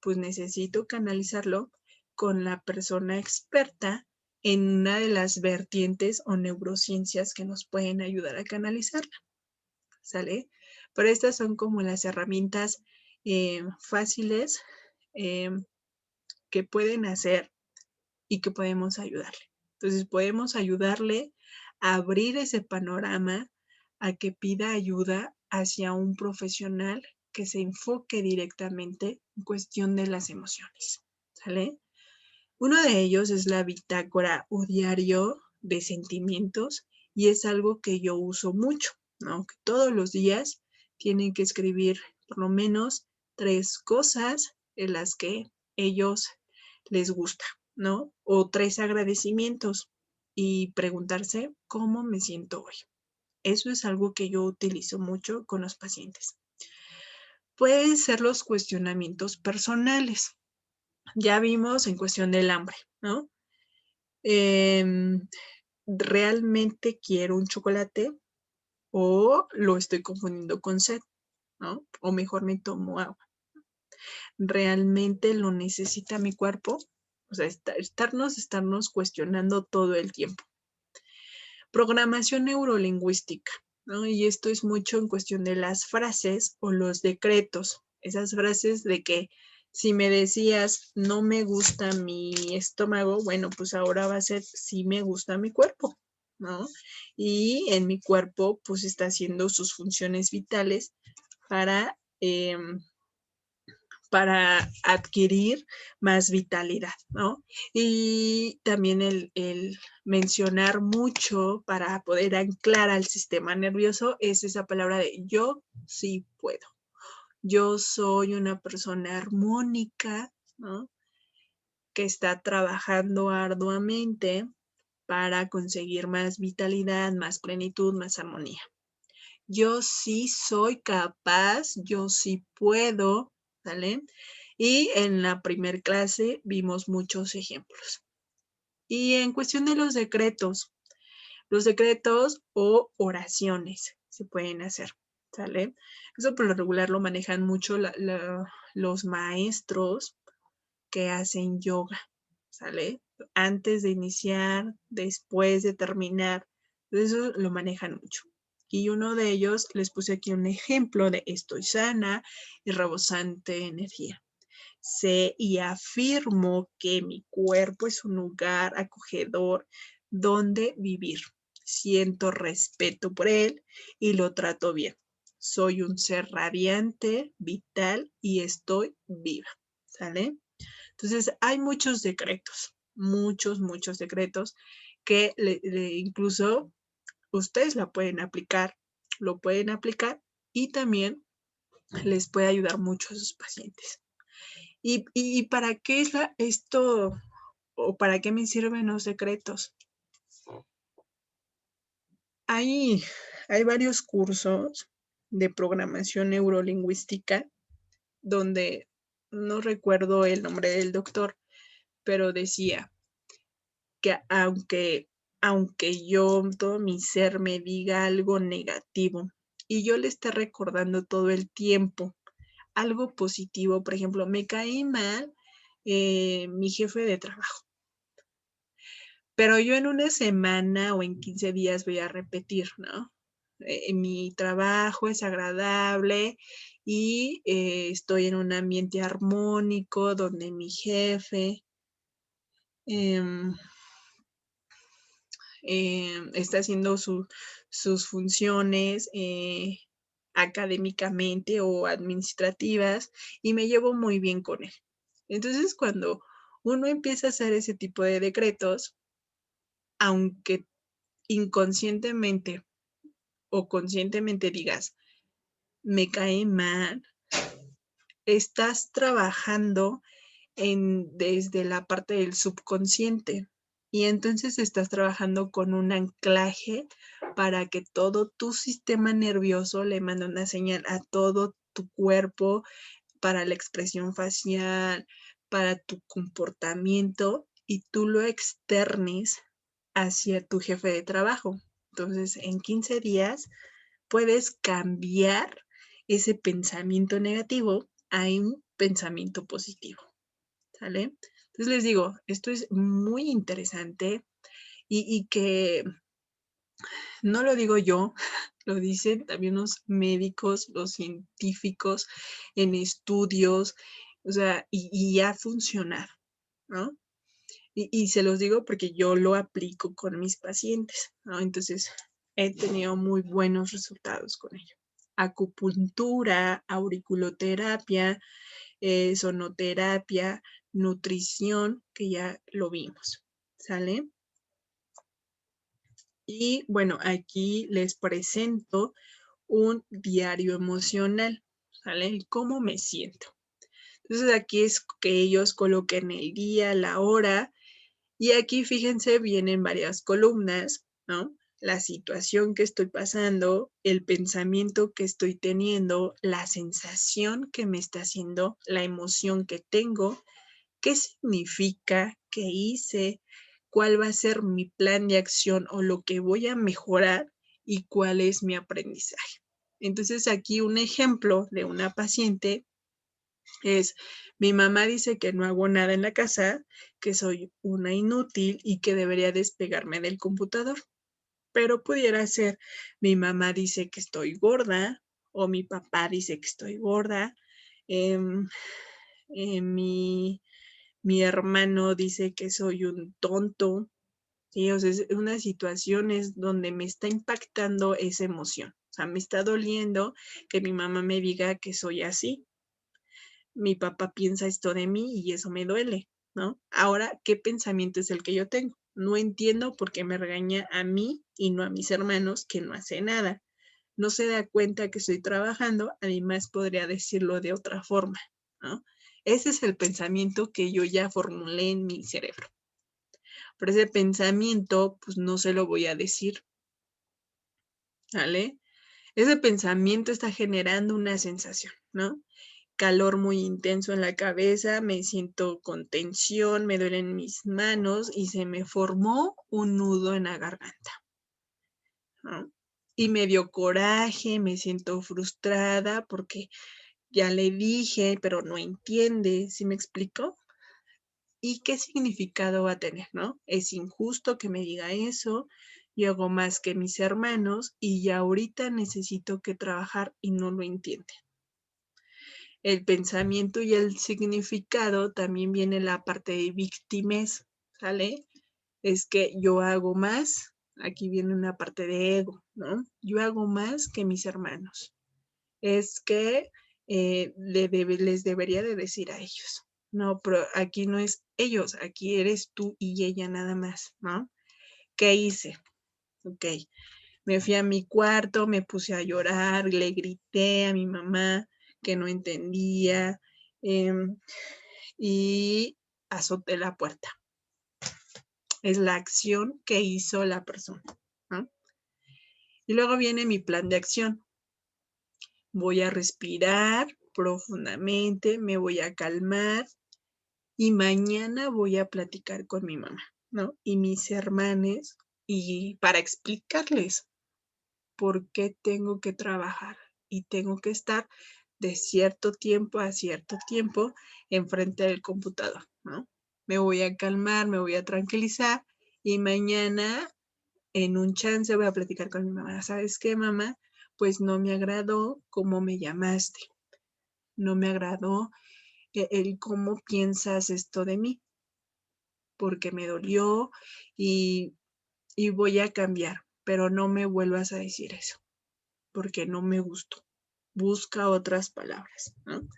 pues necesito canalizarlo con la persona experta en una de las vertientes o neurociencias que nos pueden ayudar a canalizarla, ¿sale? Pero estas son como las herramientas fáciles eh, que pueden hacer y que podemos ayudarle. Entonces podemos ayudarle a abrir ese panorama, a que pida ayuda hacia un profesional que se enfoque directamente en cuestión de las emociones, ¿sale? Uno de ellos es la bitácora o diario de sentimientos y es algo que yo uso mucho, ¿no? Que todos los días tienen que escribir por lo menos 3 cosas en las que ellos les gusta, ¿no? O 3 agradecimientos y preguntarse cómo me siento hoy. Eso es algo que yo utilizo mucho con los pacientes. Pueden ser los cuestionamientos personales. Ya vimos en cuestión del hambre, ¿no? ¿Realmente quiero un chocolate o lo estoy confundiendo con sed, ¿no? O mejor me tomo agua. ¿Realmente lo necesita mi cuerpo? O sea, estarnos cuestionando todo el tiempo. Programación neurolingüística, ¿no? Y esto es mucho en cuestión de las frases o los decretos. Esas frases de que si me decías no me gusta mi estómago, bueno, pues ahora va a ser sí me gusta mi cuerpo, ¿no? Y en mi cuerpo pues está haciendo sus funciones vitales para para adquirir más vitalidad, ¿no? Y también el mencionar mucho para poder anclar al sistema nervioso es esa palabra de yo sí puedo. Yo soy una persona armónica, ¿no? Que está trabajando arduamente para conseguir más vitalidad, más plenitud, más armonía. Yo sí soy capaz, yo sí puedo, ¿vale? Y en la primer clase vimos muchos ejemplos. Y en cuestión de los decretos o oraciones se pueden hacer, ¿sale? Eso por lo regular lo manejan mucho los maestros que hacen yoga, ¿sale? Antes de iniciar, después de terminar, eso lo manejan mucho. Y uno de ellos, les puse aquí un ejemplo de estoy sana y rebosante energía. Sé y afirmo que mi cuerpo es un lugar acogedor donde vivir. Siento respeto por él y lo trato bien. Soy un ser radiante, vital y estoy viva. ¿Sale? Entonces, hay muchos decretos, muchos decretos que incluso ustedes la pueden aplicar, lo pueden aplicar y también les puede ayudar mucho a sus pacientes. ¿Y para qué es esto o para qué me sirven los decretos? Hay, hay varios cursos de programación neurolingüística donde no recuerdo el nombre del doctor, pero decía que aunque yo, todo mi ser me diga algo negativo y yo le esté recordando todo el tiempo algo positivo, por ejemplo, me cae mal mi jefe de trabajo, pero yo en una semana o en 15 días voy a repetir, ¿no? Mi trabajo es agradable y estoy en un ambiente armónico donde mi jefe eh, está haciendo sus funciones académicamente o administrativas y me llevo muy bien con él. Entonces, cuando uno empieza a hacer ese tipo de decretos, aunque inconscientemente o conscientemente digas, me cae mal, estás trabajando desde la parte del subconsciente. Y entonces estás trabajando con un anclaje para que todo tu sistema nervioso le mande una señal a todo tu cuerpo para la expresión facial, para tu comportamiento y tú lo externes hacia tu jefe de trabajo. Entonces, en 15 días puedes cambiar ese pensamiento negativo a un pensamiento positivo. ¿Sale? Entonces les digo, esto es muy interesante y que no lo digo yo, lo dicen también los médicos, los científicos en estudios, o sea, y ha funcionado, ¿no? Y se los digo porque yo lo aplico con mis pacientes, ¿no? Entonces, he tenido muy buenos resultados con ello. Acupuntura, auriculoterapia, sonoterapia, nutrición, que ya lo vimos, ¿sale? Y bueno, aquí les presento un diario emocional, ¿sale? ¿Cómo me siento? Entonces aquí es que ellos coloquen el día, la hora, y aquí fíjense, vienen varias columnas, ¿no? la situación que estoy pasando, el pensamiento que estoy teniendo, la sensación que me está haciendo, la emoción que tengo, qué significa, qué hice, cuál va a ser mi plan de acción o lo que voy a mejorar y cuál es mi aprendizaje. Entonces aquí un ejemplo de una paciente es, mi mamá dice que no hago nada en la casa, que soy una inútil y que debería despegarme del computador. Pero pudiera ser, mi mamá dice que estoy gorda o mi papá dice que estoy gorda. Eh, mi hermano dice que soy un tonto. ¿Sí? O sea, es una situación es donde me está impactando esa emoción. O sea, me está doliendo que mi mamá me diga que soy así. Mi papá piensa esto de mí y eso me duele, ¿no? Ahora, ¿qué pensamiento es el que yo tengo? No entiendo por qué me regaña a mí y no a mis hermanos que no hace nada. No se da cuenta que estoy trabajando, además podría decirlo de otra forma, ¿no? Ese es el pensamiento que yo ya formulé en mi cerebro. Pero ese pensamiento, pues no se lo voy a decir, ¿vale? Ese pensamiento está generando una sensación, ¿no? Calor muy intenso en la cabeza, me siento con tensión, me duelen mis manos y se me formó un nudo en la garganta, ¿no? Y me dio coraje, me siento frustrada porque ya le dije, pero no entiende, ¿sí me explico? ¿Y qué significado va a tener, no? Es injusto que me diga eso, yo hago más que mis hermanos y ya ahorita necesito que trabajar y no lo entiende. El pensamiento y el significado también viene la parte de víctimas, ¿sale? Es que yo hago más, aquí viene una parte de ego, ¿no? Yo hago más que mis hermanos. Es que les debería de decir a ellos. No, pero aquí no es ellos, aquí eres tú y ella nada más, ¿no? ¿Qué hice? Ok, me fui a mi cuarto, me puse a llorar, le grité a mi mamá que no entendía eh, y azoté la puerta. Es la acción que hizo la persona, ¿no? Y luego viene mi plan de acción. Voy a respirar profundamente, me voy a calmar y mañana voy a platicar con mi mamá, ¿no? Y mis hermanos y para explicarles por qué tengo que trabajar y tengo que estar de cierto tiempo a cierto tiempo enfrente del computador, ¿no? Me voy a calmar, me voy a tranquilizar y mañana en un chance voy a platicar con mi mamá. ¿Sabes qué, mamá? Pues no me agradó cómo me llamaste. No me agradó el cómo piensas esto de mí, porque me dolió y, y voy a cambiar, pero no me vuelvas a decir eso, porque no me gustó. Busca otras palabras, ¿no?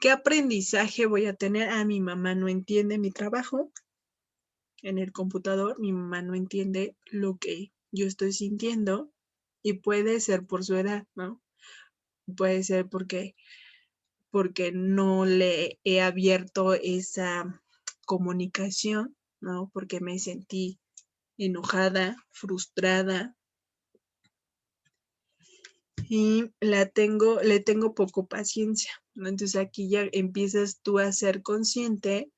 ¿Qué aprendizaje voy a tener? Mi mamá no entiende mi trabajo en el computador, mi mamá no entiende lo que yo estoy sintiendo y puede ser por su edad, ¿no? Puede ser porque no le he abierto esa comunicación, ¿no? Porque me sentí enojada, frustrada y le tengo poco paciencia, ¿no? Entonces aquí ya empiezas tú a ser consciente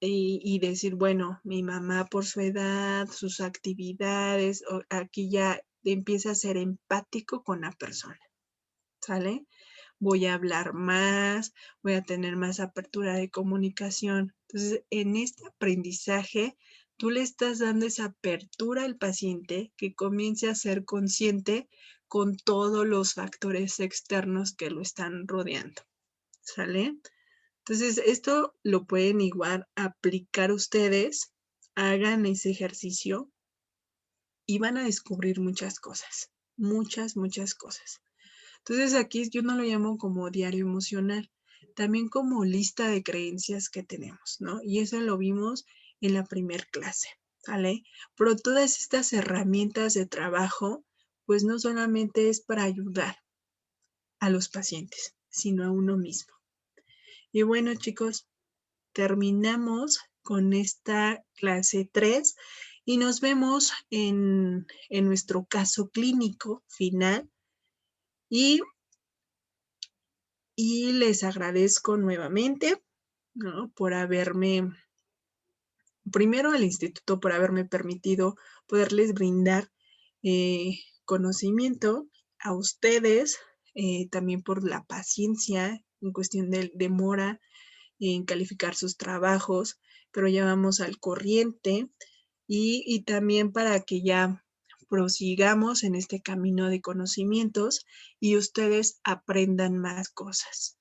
y decir, bueno, mi mamá por su edad, sus actividades, aquí ya empieza a ser empático con la persona, ¿sale? Voy a hablar más, voy a tener más apertura de comunicación. Entonces, en este aprendizaje, tú le estás dando esa apertura al paciente que comience a ser consciente con todos los factores externos que lo están rodeando. ¿Sale? Entonces, esto lo pueden igual aplicar ustedes, hagan ese ejercicio y van a descubrir muchas cosas, muchas cosas. Entonces aquí yo no lo llamo como diario emocional, también como lista de creencias que tenemos, ¿no? Y eso lo vimos en la primer clase, ¿vale? Pero todas estas herramientas de trabajo, pues no solamente es para ayudar a los pacientes, sino a uno mismo. Y bueno, chicos, terminamos con esta clase 3 y nos vemos en nuestro caso clínico final y les agradezco nuevamente, ¿no?, por haberme, primero al instituto por haberme permitido poderles brindar conocimiento, a ustedes también por la paciencia en cuestión de demora en calificar sus trabajos, pero ya vamos al corriente y también para que ya prosigamos en este camino de conocimientos y ustedes aprendan más cosas.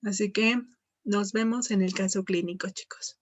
Así que nos vemos en el caso clínico, chicos.